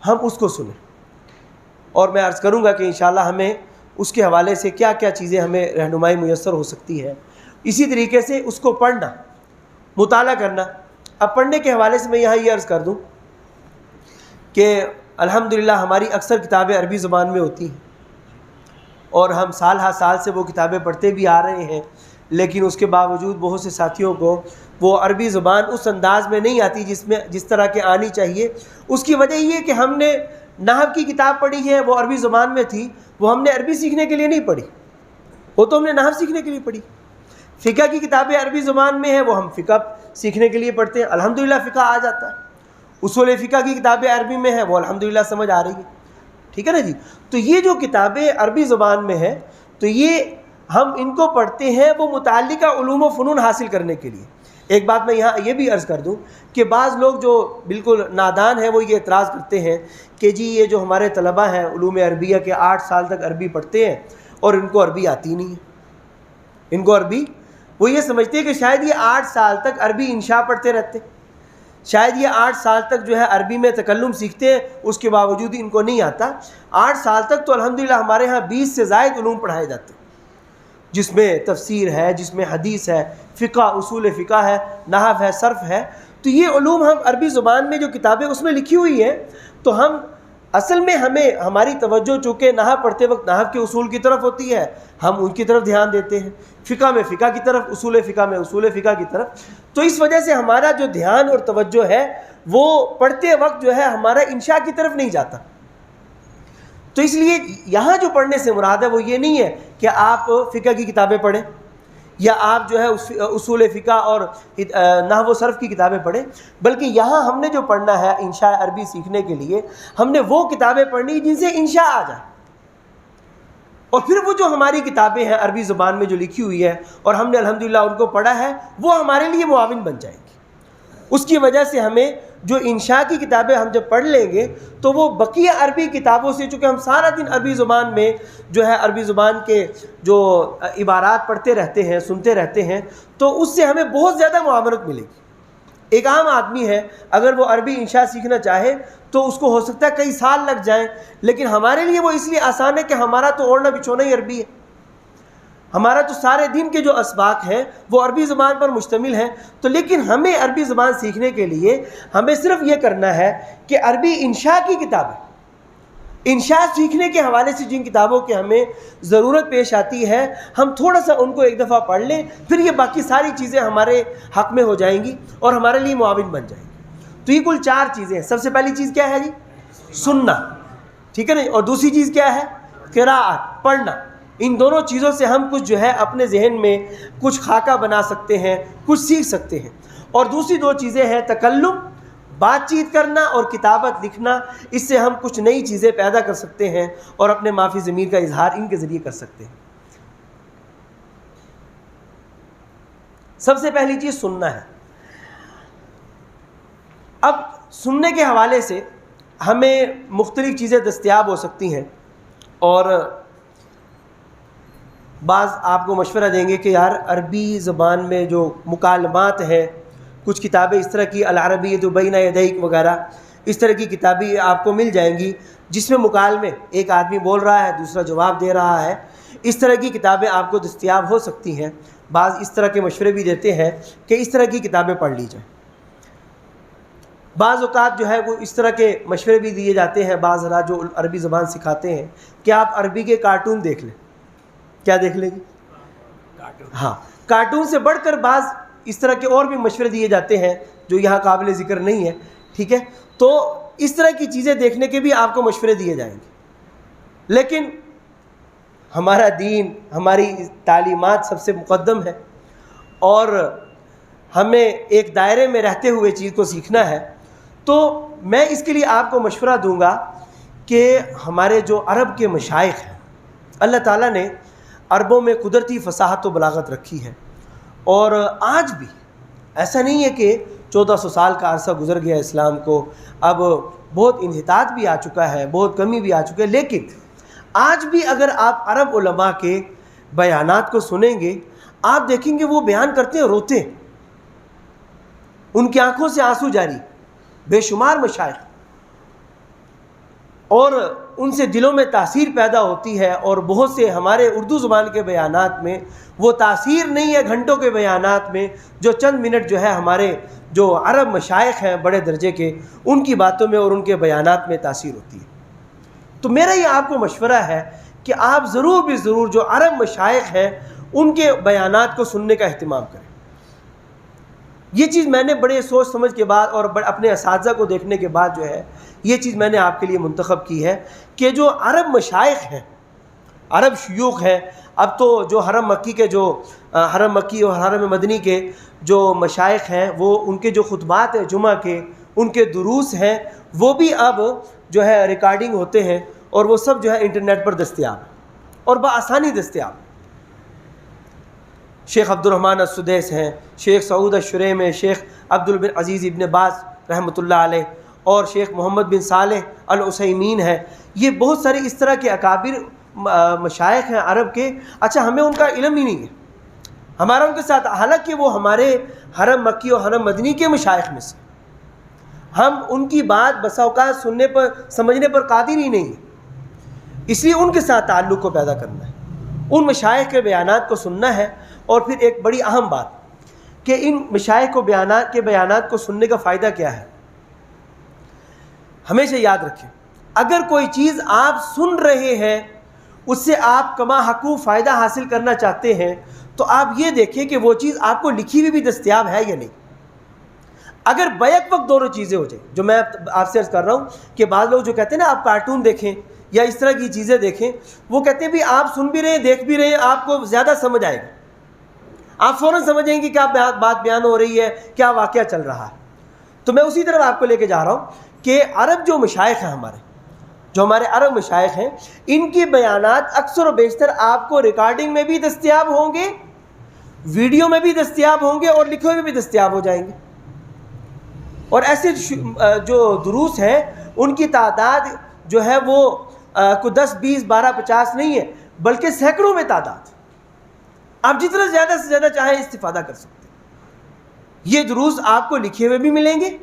ہم اس کو سنیں، اور میں عرض کروں گا کہ انشاءاللہ ہمیں اس کے حوالے سے کیا کیا چیزیں ہمیں رہنمائی میسر ہو سکتی ہے. اسی طریقے سے اس کو پڑھنا، مطالعہ کرنا. اب پڑھنے کے حوالے سے میں یہاں یہ عرض کر دوں کہ الحمدللہ ہماری اکثر کتابیں عربی زبان میں ہوتی ہیں، اور ہم سال ہر سال سے وہ کتابیں پڑھتے بھی آ رہے ہیں، لیکن اس کے باوجود بہت سے ساتھیوں کو وہ عربی زبان اس انداز میں نہیں آتی جس طرح کے آنی چاہیے. اس کی وجہ یہ کہ ہم نے نحو کی کتاب پڑھی ہے، وہ عربی زبان میں تھی، وہ ہم نے عربی سیکھنے کے لیے نہیں پڑھی، وہ تو ہم نے نحو سیکھنے کے لیے پڑھی. فقہ کی کتابیں عربی زبان میں ہیں، وہ ہم فقہ سیکھنے کے لیے پڑھتے ہیں، الحمدللہ فقہ آ جاتا ہے. اصول فقہ کی کتابیں عربی میں ہیں، وہ الحمدللہ سمجھ آ رہی ہے، ٹھیک ہے نا جی. تو یہ جو کتابیں عربی زبان میں ہیں تو یہ ہم ان کو پڑھتے ہیں وہ متعلقہ علوم و فنون حاصل کرنے کے لیے. ایک بات میں یہاں یہ بھی عرض کر دوں کہ بعض لوگ جو بالکل نادان ہیں وہ یہ اعتراض کرتے ہیں کہ جی یہ جو ہمارے طلبہ ہیں علوم عربیہ کے 8 سال تک عربی پڑھتے ہیں اور ان کو عربی آتی نہیں ہے، ان کو عربی، وہ یہ سمجھتے ہیں کہ شاید یہ 8 سال تک عربی انشاء پڑھتے رہتے، شاید یہ 8 سال تک جو ہے عربی میں تکلم سیکھتے ہیں، اس کے باوجود ان کو نہیں آتا. 8 سال تک تو الحمدللہ ہمارے ہاں 20 سے زائد علوم پڑھائے جاتے ہیں، جس میں تفسیر ہے، جس میں حدیث ہے، فقہ، اصول فقہ ہے، نحو ہے، صرف ہے. تو یہ علوم ہم عربی زبان میں جو کتابیں اس میں لکھی ہوئی ہیں، تو ہم اصل میں ہماری توجہ چونکہ نحو پڑھتے وقت نحو کے اصول کی طرف ہوتی ہے، ہم ان کی طرف دھیان دیتے ہیں، فقہ میں فقہ کی طرف، اصول فقہ میں اصول فقہ کی طرف. تو اس وجہ سے ہمارا جو دھیان اور توجہ ہے وہ پڑھتے وقت جو ہے ہمارا انشاء کی طرف نہیں جاتا. تو اس لیے یہاں جو پڑھنے سے مراد ہے وہ یہ نہیں ہے کہ آپ فقہ کی کتابیں پڑھیں یا آپ جو ہے اصول فقہ اور نحو و صرف کی کتابیں پڑھیں، بلکہ یہاں ہم نے جو پڑھنا ہے انشاء عربی سیکھنے کے لیے ہم نے وہ کتابیں پڑھنی جن سے انشاء آ جائے. اور پھر وہ جو ہماری کتابیں ہیں عربی زبان میں جو لکھی ہوئی ہے اور ہم نے الحمدللہ ان کو پڑھا ہے وہ ہمارے لیے معاون بن جائیں گی. اس کی وجہ سے ہمیں جو انشاء کی کتابیں ہم جب پڑھ لیں گے تو وہ بقیہ عربی کتابوں سے، چونکہ ہم سارا دن عربی زبان میں جو ہے عربی زبان کے جو عبارات پڑھتے رہتے ہیں، سنتے رہتے ہیں، تو اس سے ہمیں بہت زیادہ معاونت ملے گی. ایک عام آدمی ہے اگر وہ عربی انشاء سیکھنا چاہے تو اس کو ہو سکتا ہے کئی سال لگ جائیں، لیکن ہمارے لیے وہ اس لیے آسان ہے کہ ہمارا تو اوڑھنا بچھونا ہی عربی ہے، ہمارا تو سارے دن کے جو اسباق ہیں وہ عربی زبان پر مشتمل ہیں. تو لیکن ہمیں عربی زبان سیکھنے کے لیے ہمیں صرف یہ کرنا ہے کہ عربی انشاء کی کتابیں، انشاء سیکھنے کے حوالے سے جن کتابوں کی ہمیں ضرورت پیش آتی ہے ہم تھوڑا سا ان کو ایک دفعہ پڑھ لیں، پھر یہ باقی ساری چیزیں ہمارے حق میں ہو جائیں گی اور ہمارے لیے معاون بن جائیں گی. تو یہ کل 4 چیزیں ہیں. سب سے پہلی چیز کیا ہے جی؟ سننا، ٹھیک ہے نا. اور دوسری چیز کیا ہے؟ قراءت، پڑھنا. ان دونوں چیزوں سے ہم کچھ جو ہے اپنے ذہن میں کچھ خاکہ بنا سکتے ہیں، کچھ سیکھ سکتے ہیں. اور دوسری 2 چیزیں ہیں تکلم، بات چیت کرنا، اور کتابت، لکھنا. اس سے ہم کچھ نئی چیزیں پیدا کر سکتے ہیں اور اپنے معافی ضمیر کا اظہار ان کے ذریعے کر سکتے ہیں. سب سے پہلی چیز سننا ہے. اب سننے کے حوالے سے ہمیں مختلف چیزیں دستیاب ہو سکتی ہیں، اور بعض آپ کو مشورہ دیں گے کہ یار عربی زبان میں جو مکالمات ہیں، کچھ کتابیں اس طرح کی العربیۃ بین یدیک وغیرہ، اس طرح کی کتابیں آپ کو مل جائیں گی جس میں مکالمے، ایک آدمی بول رہا ہے دوسرا جواب دے رہا ہے، اس طرح کی کتابیں آپ کو دستیاب ہو سکتی ہیں. بعض اس طرح کے مشورے بھی دیتے ہیں کہ اس طرح کی کتابیں پڑھ لی جائیں. بعض اوقات جو ہے وہ اس طرح کے مشورے بھی دیے جاتے ہیں بعض حضرات جو عربی زبان سکھاتے ہیں کہ آپ عربی کے کارٹون دیکھ لیں. کیا دیکھ لیں گی؟ ہاں، کارٹون سے بڑھ کر بعض اس طرح کے اور بھی مشورے دیے جاتے ہیں جو یہاں قابل ذکر نہیں ہے، ٹھیک ہے. تو اس طرح کی چیزیں دیکھنے کے بھی آپ کو مشورے دیے جائیں گے، لیکن ہمارا دین، ہماری تعلیمات سب سے مقدم ہے، اور ہمیں ایک دائرے میں رہتے ہوئے چیز کو سیکھنا ہے. تو میں اس کے لیے آپ کو مشورہ دوں گا کہ ہمارے جو عرب کے مشائخ ہیں، اللہ تعالیٰ نے عربوں میں قدرتی فصاحت و بلاغت رکھی ہے، اور آج بھی ایسا نہیں ہے کہ 1400 سال کا عرصہ گزر گیا اسلام کو، اب بہت انحطاط بھی آ چکا ہے، بہت کمی بھی آ چکا ہے، لیکن آج بھی اگر آپ عرب علماء کے بیانات کو سنیں گے، آپ دیکھیں گے وہ بیان کرتے ہیں، روتے ہیں، ان کی آنکھوں سے آنسو جاری، بے شمار مشائخ، اور ان سے دلوں میں تاثیر پیدا ہوتی ہے، اور بہت سے ہمارے اردو زبان کے بیانات میں وہ تاثیر نہیں ہے گھنٹوں کے بیانات میں، جو چند منٹ جو ہے ہمارے جو عرب مشائخ ہیں بڑے درجے کے، ان کی باتوں میں اور ان کے بیانات میں تاثیر ہوتی ہے۔ تو میرا یہ آپ کو مشورہ ہے کہ آپ ضرور بھی ضرور جو عرب مشائخ ہیں ان کے بیانات کو سننے کا اہتمام کریں۔ یہ چیز میں نے بڑے سوچ سمجھ کے بعد اور اپنے اساتذہ کو دیکھنے کے بعد جو ہے یہ چیز میں نے آپ کے لیے منتخب کی ہے کہ جو عرب مشائخ ہیں، عرب شیوخ ہیں، اب تو جو حرم مکی کے جو حرم مکی اور حرم مدنی کے جو مشائخ ہیں، وہ ان کے جو خطبات ہیں جمعہ کے، ان کے دروس ہیں، وہ بھی اب جو ہے ریکارڈنگ ہوتے ہیں، اور وہ سب جو ہے انٹرنیٹ پر دستیاب ہیں اور بآسانی دستیاب ہیں۔ شیخ عبد الرحمن السدیس ہیں، شیخ سعود الشریم ہیں، شیخ عبدالعزیز ابن باز رحمۃ اللہ علیہ، اور شیخ محمد بن صالح العثیمین ہیں۔ یہ بہت سارے اس طرح کے اکابر مشائخ ہیں عرب کے، اچھا ہمیں ان کا علم ہی نہیں ہے ہمارا ان کے ساتھ، حالانکہ وہ ہمارے حرم مکی اور حرم مدنی کے مشائخ میں سے، ہم ان کی بات بسا اوقات سننے پر سمجھنے پر قادر ہی نہیں ہیں، اس لیے ان کے ساتھ تعلق کو پیدا کرنا ہے، ان مشائخ کے بیانات کو سننا ہے۔ اور پھر ایک بڑی اہم بات کہ ان مشائخ کو بیانات کو سننے کا فائدہ کیا ہے، ہمیشہ یاد رکھیں، اگر کوئی چیز آپ سن رہے ہیں اس سے آپ کما حقوق فائدہ حاصل کرنا چاہتے ہیں تو آپ یہ دیکھیں کہ وہ چیز آپ کو لکھی ہوئی بھی دستیاب ہے یا نہیں۔ اگر بیک وقت دونوں چیزیں ہو جائیں، جو میں آپ سے عرض کر رہا ہوں کہ بعض لوگ جو کہتے ہیں نا آپ کارٹون دیکھیں یا اس طرح کی چیزیں دیکھیں، وہ کہتے ہیں بھی آپ سن بھی رہے ہیں دیکھ بھی رہے ہیں، آپ کو زیادہ سمجھ آئے گا، آپ فوراً سمجھیں گے کیا بات بیان ہو رہی ہے، کیا واقعہ چل رہا ہے۔ تو میں اسی طرف آپ کو لے کے جا رہا ہوں کہ عرب جو مشائخ ہیں ہمارے عرب مشائخ ہیں، ان کی بیانات اکثر و بیشتر آپ کو ریکارڈنگ میں بھی دستیاب ہوں گے، ویڈیو میں بھی دستیاب ہوں گے، اور لکھے ہوئے بھی دستیاب ہو جائیں گے۔ اور ایسے جو دروس ہیں ان کی تعداد جو ہے وہ کوئی 10 20 12 50 نہیں ہے، بلکہ سینکڑوں میں تعداد، آپ جتنا زیادہ سے زیادہ چاہیں استفادہ کر سکتے ہیں۔ یہ دروس آپ کو لکھے ہوئے بھی ملیں گے،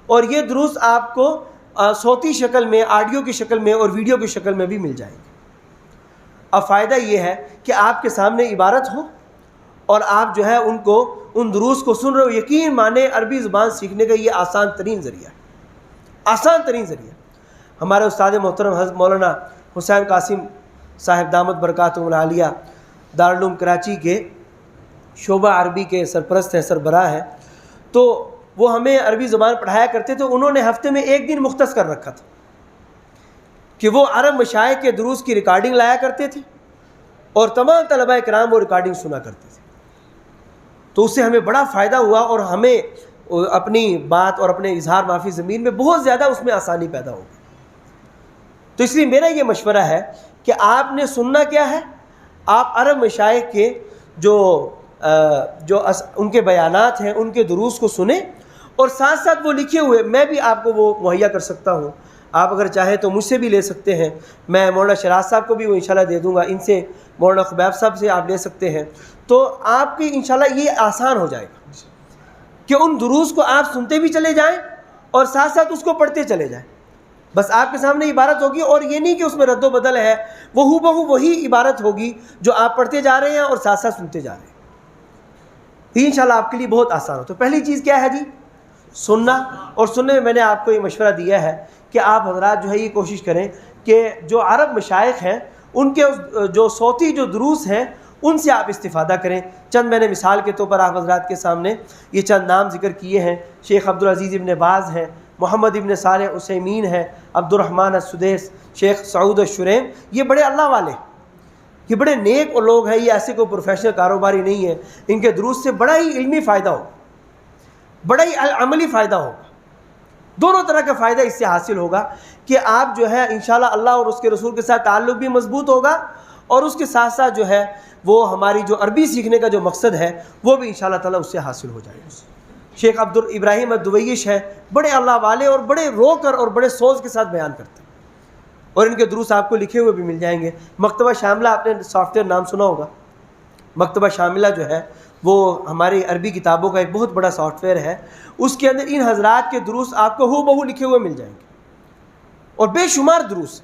اور یہ دروس آپ کو صوتی شکل میں، آڈیو کی شکل میں اور ویڈیو کی شکل میں بھی مل جائیں گے۔ اب فائدہ یہ ہے کہ آپ کے سامنے عبارت ہو اور آپ جو ہے ان دروس کو سن رہے ہو۔ یقین مانے عربی زبان سیکھنے کا یہ آسان ترین ذریعہ ہے، آسان ترین ذریعہ۔ ہمارے استاد محترم حضرت مولانا حسین قاسم صاحب دامت برکاتہم العالیہ دارالعلوم کراچی کے شعبہ عربی کے سرپرست ہیں، سربراہ ہیں، تو وہ ہمیں عربی زبان پڑھایا کرتے تھے۔ انہوں نے ہفتے میں ایک دن مختص کر رکھا تھا کہ وہ عرب مشائخ کے دروس کی ریکارڈنگ لایا کرتے تھے، اور تمام طلبہ کرام وہ ریکارڈنگ سنا کرتے تھے۔ تو اس سے ہمیں بڑا فائدہ ہوا، اور ہمیں اپنی بات اور اپنے اظہار معافی زمین میں بہت زیادہ اس میں آسانی پیدا ہوگی۔ تو اس لیے میرا یہ مشورہ ہے کہ آپ نے سننا کیا ہے، آپ عرب مشائخ کے جو ان کے بیانات ہیں ان کے دروس کو سنیں، اور ساتھ ساتھ وہ لکھے ہوئے میں بھی آپ کو وہ مہیا کر سکتا ہوں، آپ اگر چاہیں تو مجھ سے بھی لے سکتے ہیں، میں مولانا شراز صاحب کو بھی وہ انشاءاللہ دے دوں گا، ان سے مولانا خبیب صاحب سے آپ لے سکتے ہیں۔ تو آپ کی انشاءاللہ یہ آسان ہو جائے گا کہ ان دروس کو آپ سنتے بھی چلے جائیں اور ساتھ ساتھ اس کو پڑھتے چلے جائیں۔ بس آپ کے سامنے عبارت ہوگی، اور یہ نہیں کہ اس میں رد و بدل ہے، وہ ہو بہو وہی عبارت ہوگی جو آپ پڑھتے جا رہے ہیں اور ساتھ ساتھ سنتے جا رہے ہیں۔ یہ انشاءاللہ آپ کے لیے بہت آسان ہو۔ تو پہلی چیز کیا ہے جی؟ سننا۔ اور سننے میں نے آپ کو یہ مشورہ دیا ہے کہ آپ حضرات جو ہے یہ کوشش کریں کہ جو عرب مشائخ ہیں ان کے جو صوتی جو دروس ہیں ان سے آپ استفادہ کریں۔ چند میں نے مثال کے طور پر آپ حضرات کے سامنے یہ چند نام ذکر کیے ہیں، شیخ عبدالعزیز ابن باز ہیں، محمد ابن صالح عثیمین ہیں، عبد الرحمن السدیس، شیخ سعود الشریم، یہ بڑے اللہ والے، یہ بڑے نیک لوگ ہیں، یہ ایسے کوئی پروفیشنل کاروباری نہیں ہے۔ ان کے دروس سے بڑا ہی علمی فائدہ ہوگا، بڑا ہی عملی فائدہ ہوگا، دونوں طرح کا فائدہ اس سے حاصل ہوگا کہ آپ جو ہے انشاءاللہ اللہ اور اس کے رسول کے ساتھ تعلق بھی مضبوط ہوگا، اور اس کے ساتھ ساتھ جو ہے وہ ہماری جو عربی سیکھنے کا جو مقصد ہے وہ بھی انشاءاللہ تعالیٰ اس سے حاصل ہو جائے گا۔ شیخ عبد ابراہیم الدویش ہے، بڑے اللہ والے اور بڑے رو کر اور بڑے سوز کے ساتھ بیان کرتے ہیں، اور ان کے دروس آپ کو لکھے ہوئے بھی مل جائیں گے۔ مکتبہ شاملہ آپ نے سافٹ ویئر نام سنا ہوگا، مکتبہ شاملہ جو ہے وہ ہماری عربی کتابوں کا ایک بہت بڑا سافٹ ویئر ہے، اس کے اندر ان حضرات کے دروس آپ کو ہو بہو لکھے ہوئے مل جائیں گے، اور بے شمار دروس،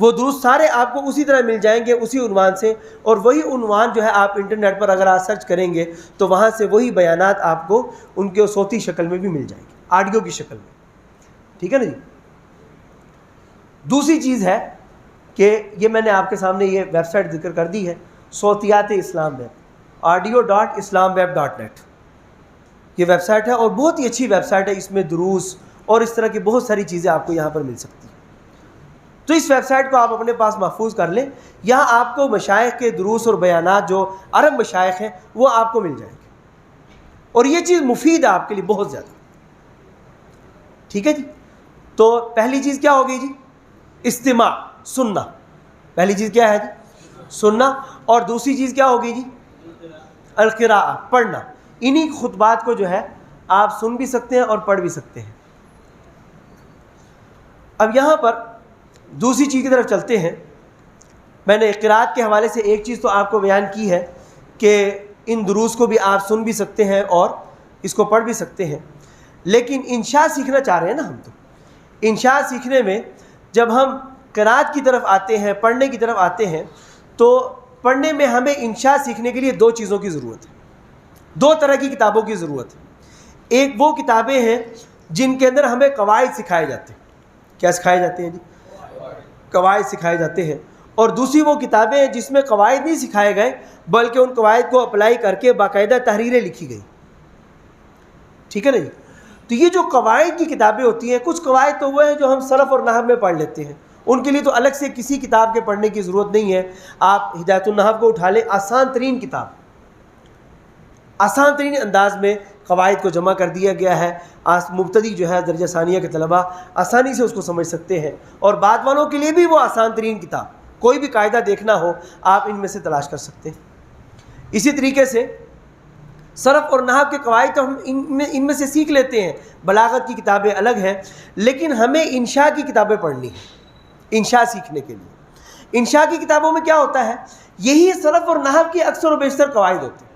وہ دروس سارے آپ کو اسی طرح مل جائیں گے اسی عنوان سے، اور وہی عنوان جو ہے آپ انٹرنیٹ پر اگر آپ سرچ کریں گے تو وہاں سے وہی بیانات آپ کو ان کے صوتی شکل میں بھی مل جائیں گے، آڈیو کی شکل میں، ٹھیک ہے نا جی۔ دوسری چیز ہے کہ یہ میں نے آپ کے سامنے یہ ویب سائٹ ذکر کر دی ہے، صوتیات اسلام ویب، audio.islamweb.net، یہ ویب سائٹ ہے اور بہت ہی اچھی ویب سائٹ ہے، اس میں دروس اور اس طرح کی بہت ساری چیزیں آپ کو یہاں پر مل سکتی ہیں۔ تو اس ویب سائٹ کو آپ اپنے پاس محفوظ کر لیں، یہاں آپ کو مشائخ کے دروس اور بیانات جو عرب مشائخ ہیں وہ آپ کو مل جائیں گے، اور یہ چیز مفید ہے آپ کے لیے بہت زیادہ، ٹھیک ہے جی۔ تو پہلی چیز کیا ہوگی جی؟ استماع، سننا، پہلی چیز کیا ہے جی؟ سننا، اور دوسری چیز کیا ہوگی جی؟ القراءہ، پڑھنا۔ انہی خطبات کو جو ہے آپ سن بھی سکتے ہیں اور پڑھ بھی سکتے ہیں۔ اب یہاں پر دوسری چیز کی طرف چلتے ہیں۔ میں نے قراءت کے حوالے سے ایک چیز تو آپ کو بیان کی ہے کہ ان دروس کو بھی آپ سن بھی سکتے ہیں اور اس کو پڑھ بھی سکتے ہیں، لیکن انشاء سیکھنا چاہ رہے ہیں نا ہم۔ تو انشاء سیکھنے میں جب ہم قراءت کی طرف آتے ہیں، پڑھنے کی طرف آتے ہیں، تو پڑھنے میں ہمیں انشاء سیکھنے کے لیے دو چیزوں کی ضرورت ہے، دو طرح کی کتابوں کی ضرورت ہے۔ ایک وہ کتابیں ہیں جن کے اندر ہمیں قواعد سکھائے جاتے ہیں، کیا سکھائے جاتے ہیں جی؟ قواعد سکھائے جاتے ہیں، اور دوسری وہ کتابیں ہیں جس میں قواعد نہیں سکھائے گئے بلکہ ان قواعد کو اپلائی کر کے باقاعدہ تحریریں لکھی گئی، ٹھیک ہے نا جی۔ تو یہ جو قواعد کی کتابیں ہوتی ہیں، کچھ قواعد تو وہ ہیں جو ہم صرف اور نحو میں پڑھ لیتے ہیں، ان کے لیے تو الگ سے کسی کتاب کے پڑھنے کی ضرورت نہیں ہے۔ آپ ہدایت النحو کو اٹھا لیں، آسان ترین کتاب، آسان ترین انداز میں قواعد کو جمع کر دیا گیا ہے، مبتدی جو ہے درجہ ثانیہ کے طلبہ آسانی سے اس کو سمجھ سکتے ہیں، اور بعد والوں کے لیے بھی وہ آسان ترین کتاب، کوئی بھی قاعدہ دیکھنا ہو آپ ان میں سے تلاش کر سکتے ہیں۔ اسی طریقے سے صرف اور نحو کے قواعد تو ہم ان میں سے سیکھ لیتے ہیں، بلاغت کی کتابیں الگ ہیں، لیکن ہمیں انشاء کی کتابیں پڑھنی ہیں انشاء سیکھنے کے لیے۔ انشاء کی کتابوں میں کیا ہوتا ہے؟ یہی صرف اور نحو کے اکثر و بیشتر قواعد ہوتے ہیں،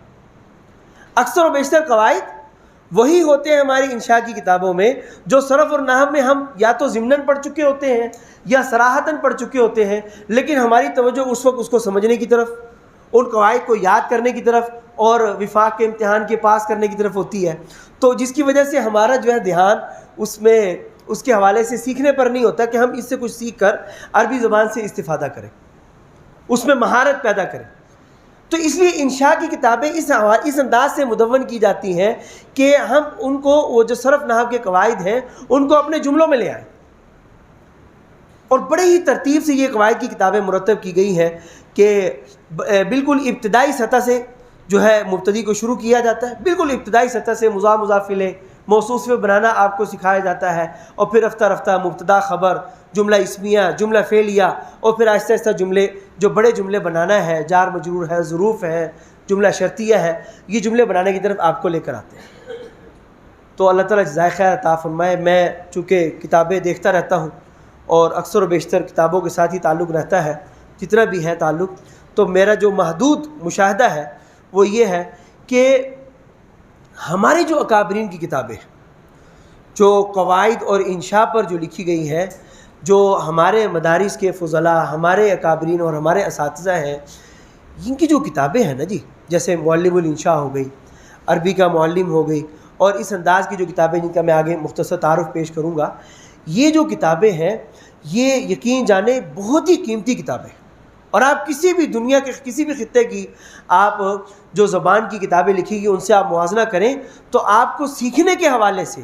اکثر و بیشتر قواعد وہی ہوتے ہیں ہماری انشاء کی کتابوں میں، جو صرف اور نحو میں ہم یا تو ضمناً پڑھ چکے ہوتے ہیں یا صراحتاً پڑھ چکے ہوتے ہیں، لیکن ہماری توجہ اس وقت اس کو سمجھنے کی طرف، ان قواعد کو یاد کرنے کی طرف اور وفاق کے امتحان کے پاس کرنے کی طرف ہوتی ہے، تو جس کی وجہ سے ہمارا جو ہے دھیان اس میں اس کے حوالے سے سیکھنے پر نہیں ہوتا کہ ہم اس سے کچھ سیکھ کر عربی زبان سے استفادہ کریں، اس میں مہارت پیدا کریں۔ تو اس لیے انشاء کی کتابیں اس انداز سے مدون کی جاتی ہیں کہ ہم ان کو وہ جو صرف نحو کے قواعد ہیں ان کو اپنے جملوں میں لے آئیں، اور بڑے ہی ترتیب سے یہ قواعد کی کتابیں مرتب کی گئی ہیں کہ بالکل ابتدائی سطح سے جو ہے مبتدی کو شروع کیا جاتا ہے، بالکل ابتدائی سطح سے مضاف مضاف الیہ موصوف سے بنانا آپ کو سکھایا جاتا ہے، اور پھر رفتہ رفتہ مبتدا خبر، جملہ اسمیہ، جملہ فعلیہ، اور پھر آہستہ آہستہ جملے جو بڑے جملے بنانا ہے، جار مجرور ہے، ظروف ہے، جملہ شرطیہ ہے، یہ جملے بنانے کی طرف آپ کو لے کر آتے ہیں۔ تو اللہ تعالیٰ جزائے خیر عطا فرمائے۔ میں چونکہ کتابیں دیکھتا رہتا ہوں اور اکثر و بیشتر کتابوں کے ساتھ ہی تعلق رہتا ہے، جتنا بھی ہے تعلق، تو میرا جو محدود مشاہدہ ہے وہ یہ ہے کہ ہماری جو اکابرین کی کتابیں جو قواعد اور انشاء پر جو لکھی گئی ہیں، جو ہمارے مدارس کے فضلاء، ہمارے اکابرین اور ہمارے اساتذہ ہیں، ان کی جو کتابیں ہیں نا جی، جیسے معلم الانشاء ہو گئی، عربی کا معلم ہو گئی، اور اس انداز کی جو کتابیں جن کا میں آگے مختصر تعارف پیش کروں گا، یہ جو کتابیں ہیں یہ یقین جانے بہت ہی قیمتی کتابیں ہیں، اور آپ کسی بھی دنیا کے کسی بھی خطے کی آپ جو زبان کی کتابیں لکھی گئی ان سے آپ موازنہ کریں تو آپ کو سیکھنے کے حوالے سے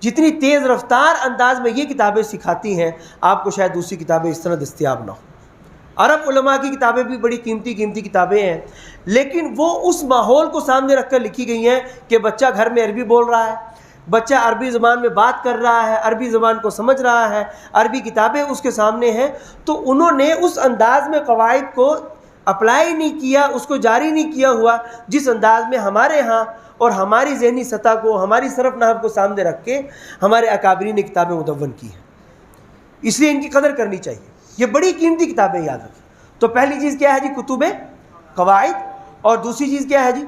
جتنی تیز رفتار انداز میں یہ کتابیں سکھاتی ہیں، آپ کو شاید دوسری کتابیں اس طرح دستیاب نہ ہوں۔ عرب علماء کی کتابیں بھی بڑی قیمتی کتابیں ہیں، لیکن وہ اس ماحول کو سامنے رکھ کر لکھی گئی ہیں کہ بچہ گھر میں عربی بول رہا ہے، بچہ عربی زبان میں بات کر رہا ہے، عربی زبان کو سمجھ رہا ہے، عربی کتابیں اس کے سامنے ہیں، تو انہوں نے اس انداز میں قواعد کو اپلائی نہیں کیا، اس کو جاری نہیں کیا ہوا جس انداز میں ہمارے ہاں اور ہماری ذہنی سطح کو، ہماری صرف نحو کو سامنے رکھ کے ہمارے اکابرین نے کتابیں مدون کی ہیں۔ اس لیے ان کی قدر کرنی چاہیے، یہ بڑی قیمتی کتابیں، یاد رکھیں۔ تو پہلی چیز کیا ہے جی؟ کتب قواعد، اور دوسری چیز کیا ہے جی؟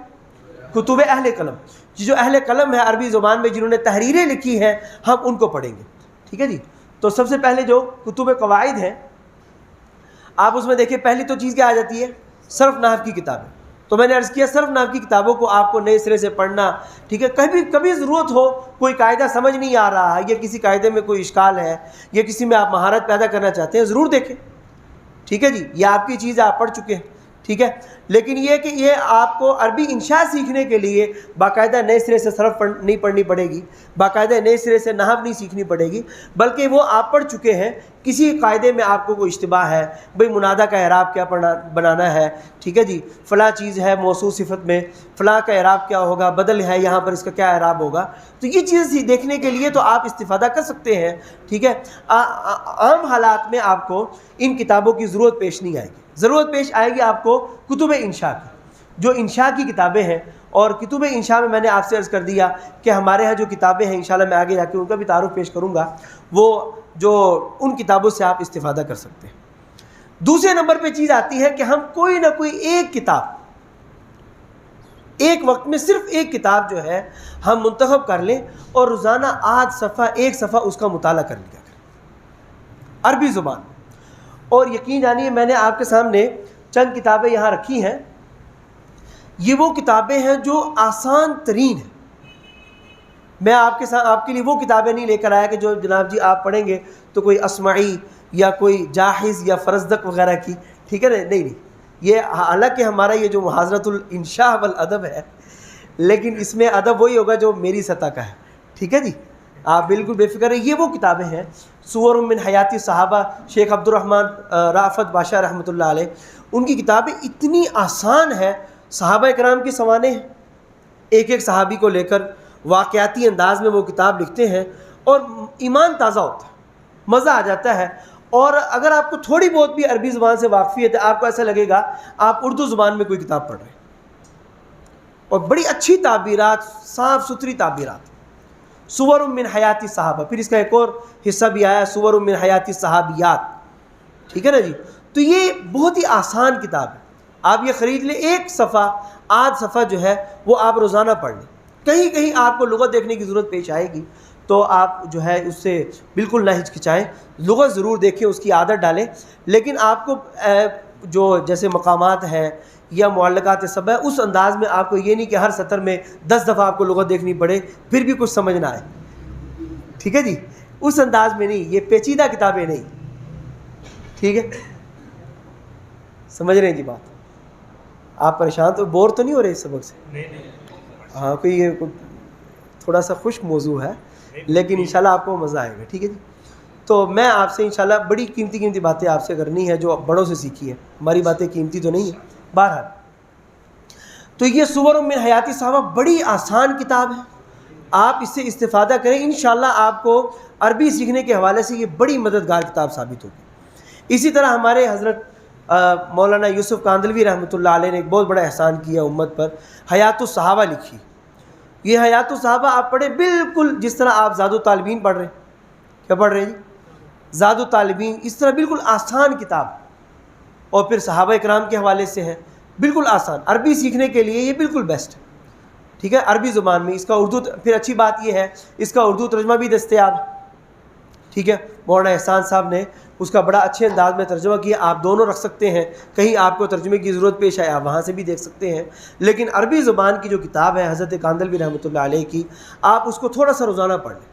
کتب اہل قلم۔ جو اہل قلم ہے عربی زبان میں جنہوں نے تحریریں لکھی ہیں، ہم ان کو پڑھیں گے، ٹھیک ہے جی۔ تو سب سے پہلے جو کتب قواعد ہیں، آپ اس میں دیکھیں پہلی تو چیز کیا آ جاتی ہے؟ صرف نحو کی کتابیں۔ تو میں نے عرض کیا صرف نحو کی کتابوں کو آپ کو نئے سرے سے پڑھنا، ٹھیک ہے۔ کبھی ضرورت ہو، کوئی قاعدہ سمجھ نہیں آ رہا ہے، یا کسی قاعدے میں کوئی اشکال ہے، یا کسی میں آپ مہارت پیدا کرنا چاہتے ہیں، ضرور دیکھیں، ٹھیک ہے جی۔ یہ آپ کی چیز آپ پڑھ چکے ہیں، ٹھیک ہے۔ لیکن یہ کہ یہ آپ کو عربی انشاء سیکھنے کے لیے باقاعدہ نئے سرے سے صرف نہیں پڑھنی پڑے گی، باقاعدہ نئے سرے سے نحو نہیں سیکھنی پڑے گی، بلکہ وہ آپ پڑھ چکے ہیں۔ کسی قاعدے میں آپ کو کوئی اشتباہ ہے، بھئی منادہ کا اعراب کیا بنانا ہے، ٹھیک ہے جی، فلاں چیز ہے موصوف صفت میں، فلاں کا اعراب کیا ہوگا، بدل ہے یہاں پر اس کا کیا اعراب ہوگا، تو یہ چیز دیکھنے کے لیے تو آپ استفادہ کر سکتے ہیں، ٹھیک ہے۔ عام حالات میں آپ کو ان کتابوں کی ضرورت پیش نہیں آئے گی، ضرورت پیش آئے گی آپ کو کتب انشاء کی، جو انشاء کی کتابیں ہیں۔ اور کتب انشاء میں نے آپ سے عرض کر دیا کہ ہمارے ہاں جو کتابیں ہیں، انشاءاللہ میں آگے جا کے ان کا بھی تعارف پیش کروں گا، وہ جو ان کتابوں سے آپ استفادہ کر سکتے ہیں۔ دوسرے نمبر پہ چیز آتی ہے کہ ہم کوئی نہ کوئی ایک کتاب، ایک وقت میں صرف ایک کتاب جو ہے ہم منتخب کر لیں اور روزانہ آدھ صفحہ، ایک صفحہ اس کا مطالعہ کر لیا کریں عربی زبان میں۔ اور یقین جانیے میں نے آپ کے سامنے چند کتابیں یہاں رکھی ہیں، یہ وہ کتابیں ہیں جو آسان ترین ہیں۔ میں آپ کے لیے وہ کتابیں نہیں لے کر آیا کہ جو جناب جی آپ پڑھیں گے تو کوئی اسمعی یا کوئی جاحظ یا فرزدق وغیرہ کی، ٹھیک ہے نا، نہیں، یہ حالانکہ ہمارا یہ جو محاضرۃ الانشاء والادب ہے، لیکن اس میں ادب وہی ہوگا جو میری سطح کا ہے، ٹھیک ہے جی، آپ بالکل بے فکر رہیں۔ یہ وہ کتابیں ہیں، سور من حیات صحابہ، شیخ عبد الرحمن رافت بادشاہ رحمۃ اللہ علیہ، ان کی کتابیں اتنی آسان ہے، صحابہ کرام کے سوانے ہیں، ایک ایک صحابی کو لے کر واقعاتی انداز میں وہ کتاب لکھتے ہیں، اور ایمان تازہ ہوتا ہے، مزہ آ جاتا ہے۔ اور اگر آپ کو تھوڑی بہت بھی عربی زبان سے واقفیت ہے، آپ کو ایسا لگے گا آپ اردو زبان میں کوئی کتاب پڑھ رہے ہیں، اور بڑی اچھی تعبیرات، صاف ستھری تعبیرات۔ سور من حیات صحابہ، پھر اس کا ایک اور حصہ بھی آیا سور من حیات صحابیات، ٹھیک ہے نا جی۔ تو یہ بہت ہی آسان کتاب ہے، آپ یہ خرید لیں، ایک صفحہ، آدھ صفحہ جو ہے وہ آپ روزانہ پڑھ لیں۔ کہیں کہیں آپ کو لغت دیکھنے کی ضرورت پیش آئے گی تو آپ جو ہے اس سے بالکل نہ ہچکچائیں، لغت ضرور دیکھیں، اس کی عادت ڈالیں، لیکن آپ کو جو جیسے مقامات ہیں یا معلقات سبع، اس انداز میں آپ کو یہ نہیں کہ ہر سطر میں 10 دفعہ آپ کو لغت دیکھنی پڑے پھر بھی کچھ سمجھ نہ آئے، ٹھیک ہے جی، اس انداز میں نہیں، یہ پیچیدہ کتابیں نہیں، ٹھیک ہے، سمجھ رہے ہیں جی بات؟ آپ پریشان تو بور تو نہیں ہو رہے اس سبق سے؟ ہاں، کوئی یہ تھوڑا سا خشک موضوع ہے، لیکن انشاءاللہ آپ کو مزہ آئے گا، ٹھیک ہے جی۔ تو میں آپ سے انشاءاللہ بڑی قیمتی باتیں آپ سے کرنی ہے جو بڑوں سے سیکھی ہے، ہماری باتیں قیمتی تو نہیں ہیں، بہرحال۔ تو یہ سور من حیات صحابہ بڑی آسان کتاب ہے، آپ اس سے استفادہ کریں، انشاءاللہ آپ کو عربی سیکھنے کے حوالے سے یہ بڑی مددگار کتاب ثابت ہوگی۔ اسی طرح ہمارے حضرت مولانا یوسف کاندلوی رحمۃ اللہ علیہ نے ایک بہت بڑا احسان کیا امت پر، حیات الصحابہ لکھی۔ یہ حیات الصحابہ آپ پڑھیں بالکل جس طرح آپ زاد الطالبین پڑھ رہے ہیں، کیا پڑھ رہے ہیں جی؟ زاد الطالبین، اس طرح بالکل آسان کتاب، اور پھر صحابہ اکرام کے حوالے سے ہے، بالکل آسان، عربی سیکھنے کے لیے یہ بالکل بیسٹ ہے، ٹھیک ہے، عربی زبان میں۔ اس کا اردو، پھر اچھی بات یہ ہے اس کا اردو ترجمہ بھی دستیاب ہے، ٹھیک ہے، مولانا احسان صاحب نے اس کا بڑا اچھے انداز میں ترجمہ کیا، آپ دونوں رکھ سکتے ہیں، کہیں آپ کو ترجمے کی ضرورت پیش آئے آپ وہاں سے بھی دیکھ سکتے ہیں۔ لیکن عربی زبان کی جو کتاب ہے حضرت کاندلوی رحمۃ اللہ علیہ کی، آپ اس کو تھوڑا سا روزانہ پڑھ لیں۔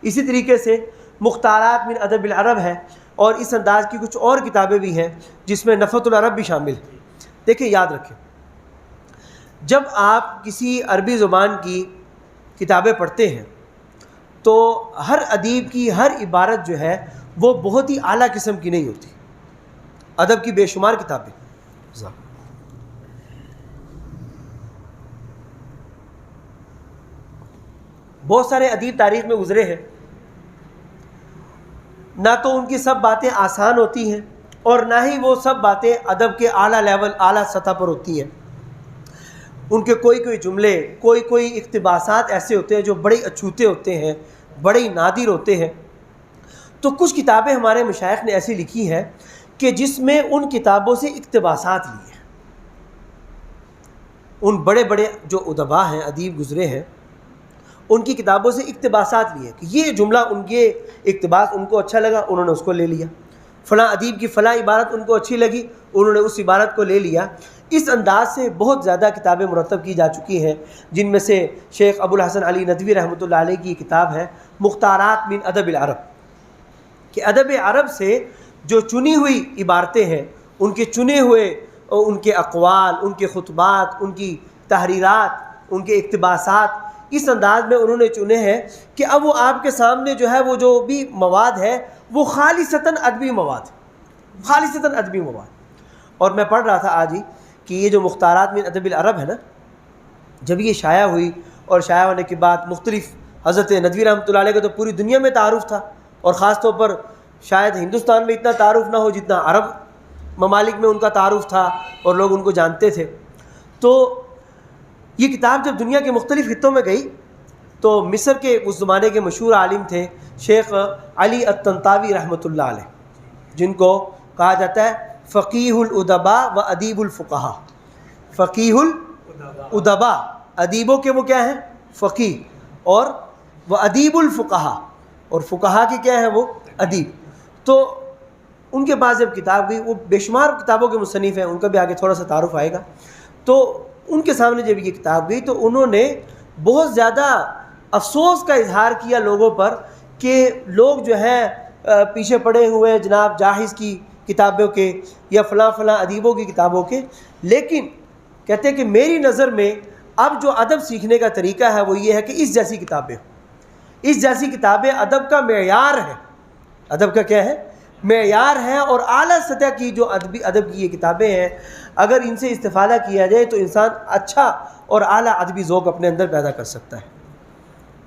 اسی طریقے سے مختارات من ادب العرب ہے، اور اس انداز کی کچھ اور کتابیں بھی ہیں جس میں نفحۃ العرب بھی شامل ہے۔ دیکھیں، یاد رکھیں، جب آپ کسی عربی زبان کی کتابیں پڑھتے ہیں تو ہر ادیب کی ہر عبارت جو ہے وہ بہت ہی اعلیٰ قسم کی نہیں ہوتی، ادب کی بے شمار کتابیں۔ بہت سارے ادیب تاریخ میں گزرے ہیں، نہ تو ان کی سب باتیں آسان ہوتی ہیں اور نہ ہی وہ سب باتیں ادب کے اعلیٰ لیول، اعلیٰ سطح پر ہوتی ہیں۔ ان کے کوئی جملے، کوئی اقتباسات ایسے ہوتے ہیں جو بڑے اچھوتے ہوتے ہیں، بڑے ہی نادر ہوتے ہیں۔ تو کچھ کتابیں ہمارے مشائخ نے ایسی لکھی ہیں کہ جس میں ان کتابوں سے اقتباسات لیے ہیں۔ ان بڑے بڑے جو ادبا ہیں، ادیب گزرے ہیں، ان کی کتابوں سے اقتباسات لیے کہ یہ جملہ، ان کے اقتباس ان کو اچھا لگا، انہوں نے اس کو لے لیا۔ فلاں ادیب کی فلاں عبارت ان کو اچھی لگی، انہوں نے اس عبارت کو لے لیا۔ اس انداز سے بہت زیادہ کتابیں مرتب کی جا چکی ہیں، جن میں سے شیخ ابو الحسن علی ندوی رحمۃ اللہ علیہ کی کتاب ہے مختارات من ادب العرب، کہ ادب عرب سے جو چنی ہوئی عبارتیں ہیں، ان کے چنے ہوئے، ان کے اقوال، ان کے خطبات، ان کی تحریرات، ان کے اقتباسات، اس انداز میں انہوں نے چنے ہیں کہ اب وہ آپ کے سامنے جو ہے وہ جو بھی مواد ہے وہ خالصتاً ادبی مواد، خالصتاً ادبی مواد۔ اور میں پڑھ رہا تھا آج ہی کہ یہ جو مختارات من ادب العرب ہے نا، جب یہ شائع ہوئی اور شائع ہونے کے بعد مختلف، حضرت ندوی رحمۃ اللہ علیہ کا تو پوری دنیا میں تعارف تھا، اور خاص طور پر شاید ہندوستان میں اتنا تعارف نہ ہو جتنا عرب ممالک میں ان کا تعارف تھا اور لوگ ان کو جانتے تھے۔ تو یہ کتاب جب دنیا کے مختلف خطوں میں گئی تو مصر کے اس زمانے کے مشہور عالم تھے شیخ علی الطنطاوی رحمۃ اللہ علیہ، جن کو کہا جاتا ہے فقیہ الادباء و ادیب الفقہاء۔ فقیہ الادباء، ادیبوں کے وہ کیا ہیں؟ فقیہ، اور وہ ادیب الفقہاء، اور فقہاء کی کیا ہیں؟ وہ ادیب۔ تو ان کے پاس جب کتاب گئی، وہ بے شمار کتابوں کے مصنف ہیں، ان کا بھی آگے تھوڑا سا تعارف آئے گا۔ تو ان کے سامنے جب یہ کتاب گئی تو انہوں نے بہت زیادہ افسوس کا اظہار کیا لوگوں پر کہ لوگ جو ہیں پیچھے پڑے ہوئے ہیں جناب جاحظ کی کتابوں کے یا فلاں فلاں ادیبوں کی کتابوں کے، لیکن کہتے ہیں کہ میری نظر میں اب جو ادب سیکھنے کا طریقہ ہے وہ یہ ہے کہ اس جیسی کتابیں، اس جیسی کتابیں ادب کا معیار ہے۔ ادب کا کیا ہے؟ معیار ہے، اور اعلیٰ سطح کی جو ادب کی یہ کتابیں ہیں، اگر ان سے استفادہ کیا جائے تو انسان اچھا اور اعلیٰ ادبی ذوق اپنے اندر پیدا کر سکتا ہے۔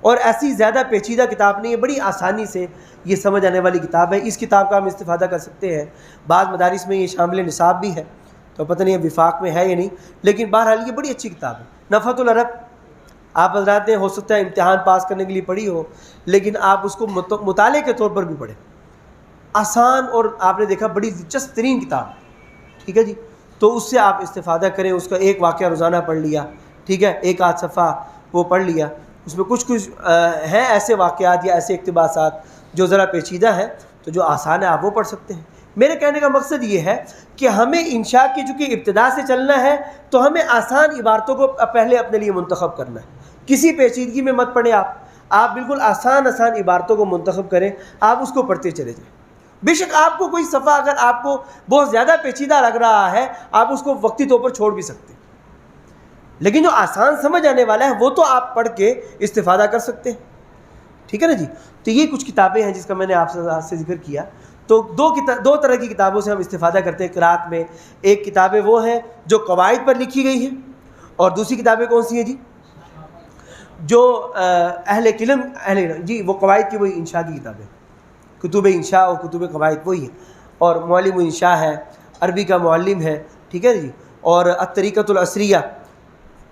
اور ایسی زیادہ پیچیدہ کتاب نہیں ہے، بڑی آسانی سے یہ سمجھ آنے والی کتاب ہے۔ اس کتاب کا ہم استفادہ کر سکتے ہیں۔ بعض مدارس میں یہ شامل نصاب بھی ہے، تو پتہ نہیں وفاق میں ہے یا نہیں، لیکن بہرحال یہ بڑی اچھی کتاب ہے۔ نفحۃ العرب آپ حضرات نے ہو سکتا ہے امتحان پاس کرنے کے لیے پڑھی ہو، لیکن آپ اس کو مطالعے کے طور پر بھی پڑھیں۔ آسان اور آپ نے دیکھا بڑی دلچسپ ترین کتاب، ٹھیک ہے جی۔ تو اس سے آپ استفادہ کریں، اس کا ایک واقعہ روزانہ پڑھ لیا، ٹھیک ہے، ایک آدھ صفحہ وہ پڑھ لیا، اس میں کچھ ہیں ایسے واقعات یا ایسے اقتباسات جو ذرا پیچیدہ ہیں، تو جو آسان ہے آپ وہ پڑھ سکتے ہیں۔ میرے کہنے کا مقصد یہ ہے کہ ہمیں انشاء کی چونکہ ابتدا سے چلنا ہے تو ہمیں آسان عبارتوں کو پہلے اپنے لیے منتخب کرنا ہے۔ کسی پیچیدگی میں مت پڑھیں، آپ بالکل آسان عبارتوں کو منتخب کریں، آپ اس کو پڑھتے چلے جائیں۔ بے شک آپ کو کوئی صفحہ اگر آپ کو بہت زیادہ پیچیدہ لگ رہا ہے، آپ اس کو وقتی طور پر چھوڑ بھی سکتے ہیں، لیکن جو آسان سمجھ آنے والا ہے وہ تو آپ پڑھ کے استفادہ کر سکتے ہیں، ٹھیک ہے نا جی۔ تو یہ کچھ کتابیں ہیں جس کا میں نے آپ سے ذکر کیا۔ تو دو طرح کی کتابوں سے ہم استفادہ کرتے ہیں قرأت میں۔ ایک کتابیں وہ ہیں جو قواعد پر لکھی گئی ہیں، اور دوسری کتابیں کون سی ہیں جی؟ جو اہل قلم جی وہ قواعد کی وہی انشاء کی کتابیں، کتب انشاء اور کتب قواعد وہی ہیں، اور معلم انشاء ہے، عربی کا معلم ہے، ٹھیک ہے جی، اور الطریقۃ العصریہ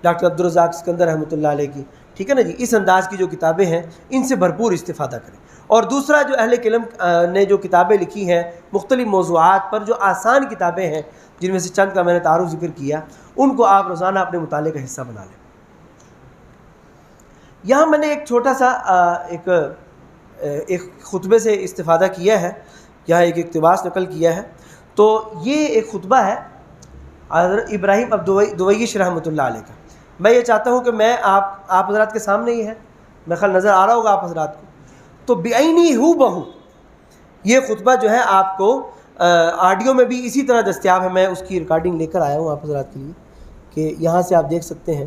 ڈاکٹر عبدالرزاق اسکندر رحمۃ اللہ علیہ کی، ٹھیک ہے نا جی۔ اس انداز کی جو کتابیں ہیں ان سے بھرپور استفادہ کریں۔ اور دوسرا جو اہل قلم نے جو کتابیں لکھی ہیں مختلف موضوعات پر، جو آسان کتابیں ہیں جن میں سے چند کا میں نے تعارف ذکر کیا، ان کو آپ روزانہ اپنے مطالعے کا حصہ بنا لیں۔ یہاں میں نے ایک چھوٹا سا ایک خطبے سے استفادہ کیا ہے، یہاں ایک اقتباس نقل کیا ہے۔ تو یہ ایک خطبہ ہے حضرت ابراہیم دویش رحمۃ اللہ علیہ کا۔ میں یہ چاہتا ہوں کہ میں آپ حضرات کے سامنے ہی ہے، میرے خیال نظر آ رہا ہوگا آپ حضرات کو، تو بعینی ہو بہو یہ خطبہ جو ہے آپ کو آڈیو میں بھی اسی طرح دستیاب ہے۔ میں اس کی ریکارڈنگ لے کر آیا ہوں آپ حضرات کے لیے کہ یہاں سے آپ دیکھ سکتے ہیں۔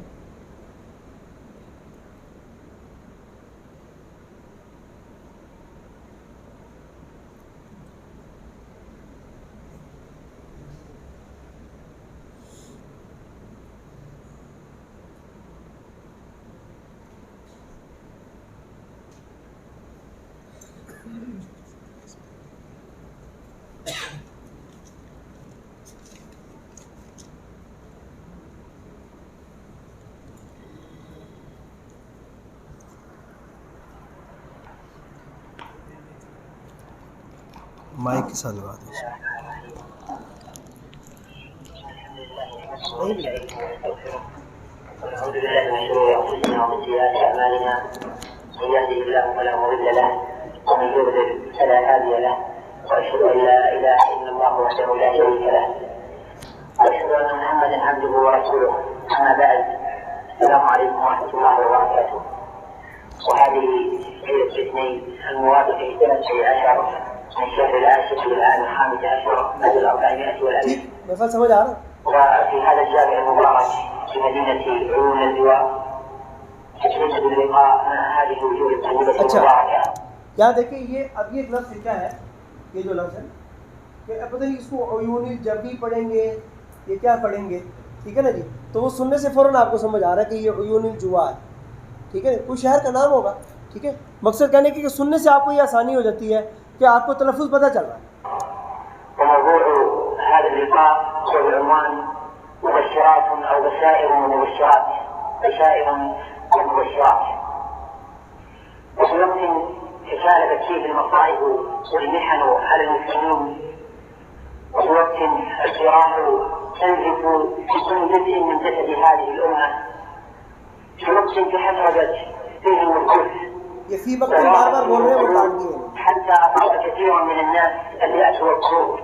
مائک کے ساتھ لگا دیں. ونعوذ بالله من شرور انفسنا ومن سيئات اعمالنا من يهده الله فلا مضل له ومن يضلل فلا هادي له واشهد ان لا اله الا الله وحده لا شريك له واشهد ان محمدا عبده ورسوله. اما بعد السلام عليكم ورحمه الله وبركاته. وهذه ليله الاثنين الموافق 12 من شهر العاشر للعام 15 بعد 400 والألف. مثال سمجھ آ رہا ہے؟ وفي هذا الجامع المبارك في مدينة عيون الجوار يتجدد اللقاء مع هذه الوجوه الطيبة المباركة. یہاں دیکھیں یہ اب یہ ایک لفظ لکھا ہے، یہ جو لفظ ہے کہ اب پتہ نہیں اس کو عیون الجبی پڑھیں گے یہ کیا پڑھیں گے، ٹھیک ہے نا جی. تو وہ سننے سے فوراً آپ کو سمجھ آ رہا ہے کہ یہ عیون الجوار، ٹھیک ہے، کوئی شہر کا نام ہوگا، ٹھیک ہے. مقصد کہنے کی کہ سننے سے آپ کو یہ آسانی ہو جاتی ہے کہ آپ کو تلفظ پتہ چل رہا ہے. وموضوع هذا اللقاء هو بعنوان مبشرات أو بشائر ومبشرات. بشائر ومبشرات. وفي وقت تشالبت فيه المصائب والمحن على المسلمين، وفي وقت الجراح تنزف في كل جزء من جسد هذه الأمة، في وقت تحرجت فيه النفوس یہ فی وقت بار بار بول رہے ہیں وہ کاٹ دیے. حتى أصاب كثيرا من الناس اليأس والقنوط.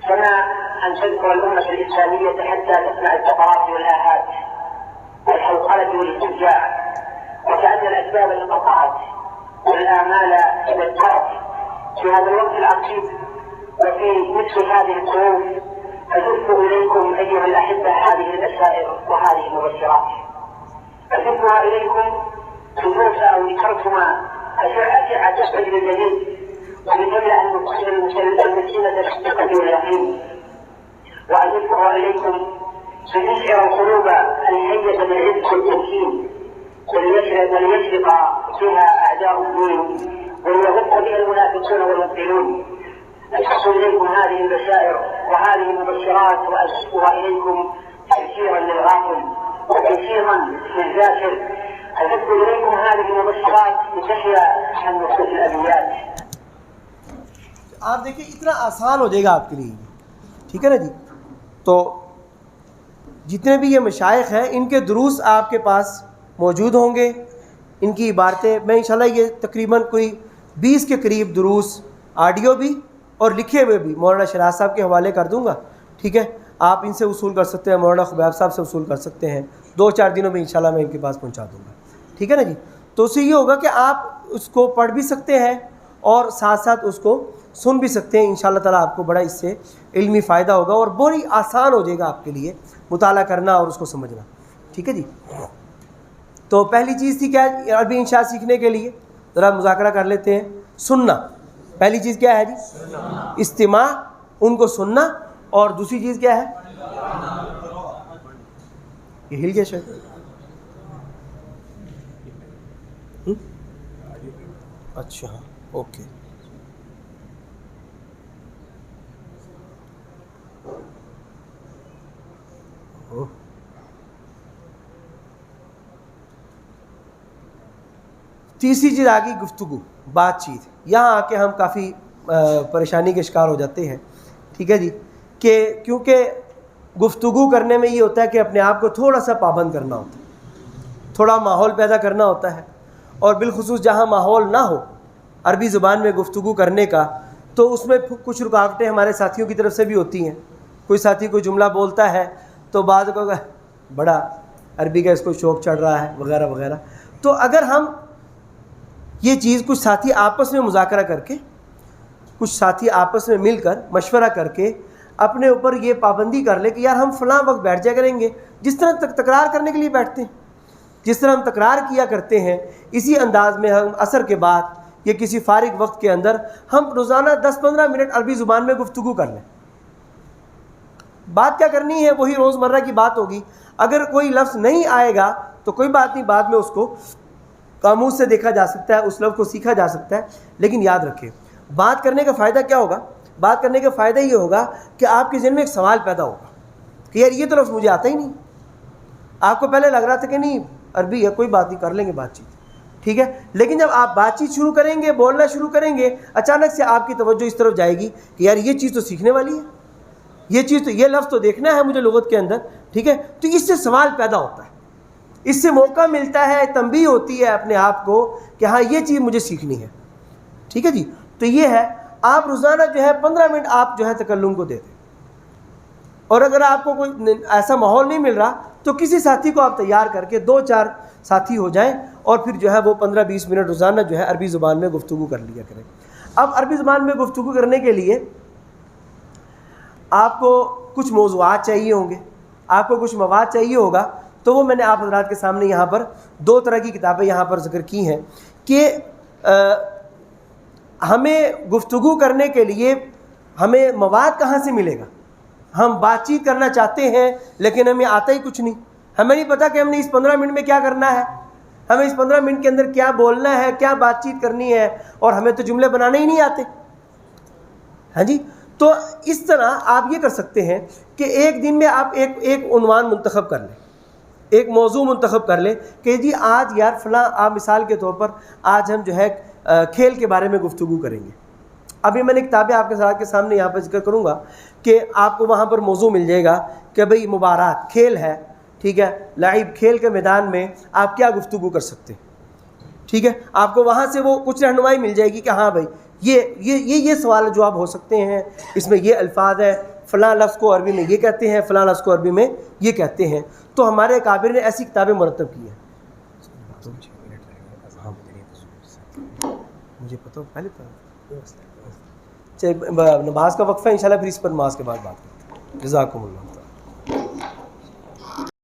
فما أن تذكر الأمة الإسلامية حتى تسمع الثقرات والآهات والحوقلة والاستفجاع، وكأن الأسباب انقطعت والآمال تبترت في هذا الوقت العصيب. وفي مثل هذه الظروف أزف إليكم أيها الأحبة هذه البشائر وهذه المبشرات. أزفها إليكم لنوسى أو لتركما أشعة تخرج بالجديد وبتملأ المسلمة بالثقة واليقين. وأزفها إليكم لتشعر القلوب الحية بالعز والتمكين وليشرق فيها أعداء الدين وليغط بها المنافقون والمبطلون. أشرق إليكم هذه البشائر وهذه المبشرات وأزفها إليكم تبشيرا للغافل وتبشيرا للذاكر. أزف إليكم هذه المبشرات لتحيا عن نصوص الأبيات. آپ دیکھیں اتنا آسان ہو جائے گا آپ کے لیے، ٹھیک ہے نا جی. تو جتنے بھی یہ مشائخ ہیں ان کے دروس آپ کے پاس موجود ہوں گے، ان کی عبارتیں میں انشاءاللہ یہ تقریباً کوئی 20 کے قریب دروس آڈیو بھی اور لکھے ہوئے بھی مولانا شراز صاحب کے حوالے کر دوں گا، ٹھیک ہے. آپ ان سے وصول کر سکتے ہیں، مولانا خبیب صاحب سے وصول کر سکتے ہیں. 2-4 دنوں میں انشاءاللہ میں ان کے پاس پہنچا دوں گا، ٹھیک ہے نا جی. تو اس سے یہ ہوگا کہ آپ اس کو پڑھ بھی سکتے ہیں اور ساتھ ساتھ اس کو سن بھی سکتے ہیں. انشاءاللہ تعالیٰ آپ کو بڑا اس سے علمی فائدہ ہوگا اور بڑی آسان ہو جائے گا آپ کے لیے مطالعہ کرنا اور اس کو سمجھنا، ٹھیک ہے جی. تو پہلی چیز تھی کیا عربی انشاء سیکھنے کے لیے، ذرا مذاکرہ کر لیتے ہیں. سننا، پہلی چیز کیا ہے جی؟ استماع، ان کو سننا. اور دوسری چیز کیا ہے؟ یہ ہل گیا شاید. اچھا اوکے. تیسری چیز آ گئی گفتگو، بات چیت. یہاں آ کے ہم کافی پریشانی کے شکار ہو جاتے ہیں، ٹھیک ہے جی. کہ کیونکہ گفتگو کرنے میں یہ ہوتا ہے کہ اپنے آپ کو تھوڑا سا پابند کرنا ہوتا ہے، تھوڑا ماحول پیدا کرنا ہوتا ہے. اور بالخصوص جہاں ماحول نہ ہو عربی زبان میں گفتگو کرنے کا، تو اس میں کچھ رکاوٹیں ہمارے ساتھیوں کی طرف سے بھی ہوتی ہیں. کوئی ساتھی کوئی جملہ بولتا ہے تو بعض کو بڑا عربی کا اس کو شوق چڑھ رہا ہے وغیرہ وغیرہ. تو اگر ہم یہ چیز کچھ ساتھی آپس میں مذاکرہ کر کے، کچھ ساتھی آپس میں مل کر مشورہ کر کے اپنے اوپر یہ پابندی کر لے کہ یار ہم فلاں وقت بیٹھ جایا کریں گے، جس طرح تکرار کرنے کے لیے بیٹھتے ہیں، جس طرح ہم تکرار کیا کرتے ہیں اسی انداز میں ہم عصر کے بعد یا کسی فارغ وقت کے اندر ہم روزانہ 10-15 منٹ عربی زبان میں گفتگو کر لیں. بات کیا کرنی ہے وہی روزمرہ کی بات ہوگی. اگر کوئی لفظ نہیں آئے گا تو کوئی بات نہیں، بعد میں اس کو قاموس سے دیکھا جا سکتا ہے، اس لفظ کو سیکھا جا سکتا ہے. لیکن یاد رکھیں بات کرنے کا فائدہ کیا ہوگا؟ بات کرنے کا فائدہ یہ ہوگا کہ آپ کے ذہن میں ایک سوال پیدا ہوگا کہ یار یہ تو لفظ مجھے آتا ہی نہیں. آپ کو پہلے لگ رہا تھا کہ نہیں عربی ہے کوئی بات نہیں کر لیں گے بات چیت، ٹھیک ہے. لیکن جب آپ بات چیت شروع کریں گے، بولنا شروع کریں گے، اچانک سے آپ کی توجہ اس طرف جائے گی کہ یار یہ چیز تو سیکھنے والی ہے، یہ چیز تو، یہ لفظ تو دیکھنا ہے مجھے لغت کے اندر. ٹھیک ہے، تو اس سے سوال پیدا ہوتا ہے، اس سے موقع ملتا ہے، تنبیہ ہوتی ہے اپنے آپ کو کہ ہاں یہ چیز مجھے سیکھنی ہے. ٹھیک ہے جی. تو یہ ہے، آپ روزانہ جو ہے 15 منٹ آپ جو ہے تکلم کو دے دیں. اور اگر آپ کو کوئی ایسا ماحول نہیں مل رہا تو کسی ساتھی کو آپ تیار کر کے 2-4 ساتھی ہو جائیں اور پھر جو ہے وہ 15-20 منٹ روزانہ جو ہے عربی زبان میں گفتگو کر لیا کریں. اب عربی زبان میں گفتگو کرنے کے لیے آپ کو کچھ موضوعات چاہیے ہوں گے، آپ کو کچھ مواد چاہیے ہوگا. تو وہ میں نے آپ حضرات کے سامنے یہاں پر 2 طرح کی کتابیں یہاں پر ذکر کی ہیں کہ ہمیں گفتگو کرنے کے لیے ہمیں مواد کہاں سے ملے گا. ہم بات چیت کرنا چاہتے ہیں لیکن ہمیں آتا ہی کچھ نہیں، ہمیں نہیں پتہ کہ ہم نے اس 15 منٹ میں کیا کرنا ہے، ہمیں اس 15 منٹ کے اندر کیا بولنا ہے، کیا بات چیت کرنی ہے، اور ہمیں تو جملے بنانے ہی نہیں آتے. ہاں جی. تو اس طرح آپ یہ کر سکتے ہیں کہ ایک دن میں آپ ایک عنوان منتخب کر لیں، ایک موضوع منتخب کر لیں کہ جی آج یار فلاں، آپ مثال کے طور پر آج ہم جو ہے کھیل کے بارے میں گفتگو کریں گے. ابھی میں نے کتابیں آپ کے سامنے یہاں پہ ذکر کروں گا کہ آپ کو وہاں پر موضوع مل جائے گا کہ بھئی مبارات کھیل ہے. ٹھیک ہے، لعب کھیل کے میدان میں آپ کیا گفتگو کر سکتے ہیں. ٹھیک ہے، آپ کو وہاں سے وہ کچھ رہنمائی مل جائے گی کہ ہاں بھائی یہ سوال جواب ہو سکتے ہیں، اس میں یہ الفاظ ہے، فلاں لفظ کو عربی میں یہ کہتے ہیں، فلاں لفظ کو عربی میں یہ کہتے ہیں. تو ہمارے اکابر نے ایسی کتابیں مرتب کی ہیں. مجھے پتہ پہلے نماز کا وقفہ ہے، انشاءاللہ پھر اس پر نماز کے بعد بات کرتے ہیں. جزاکم اللہ.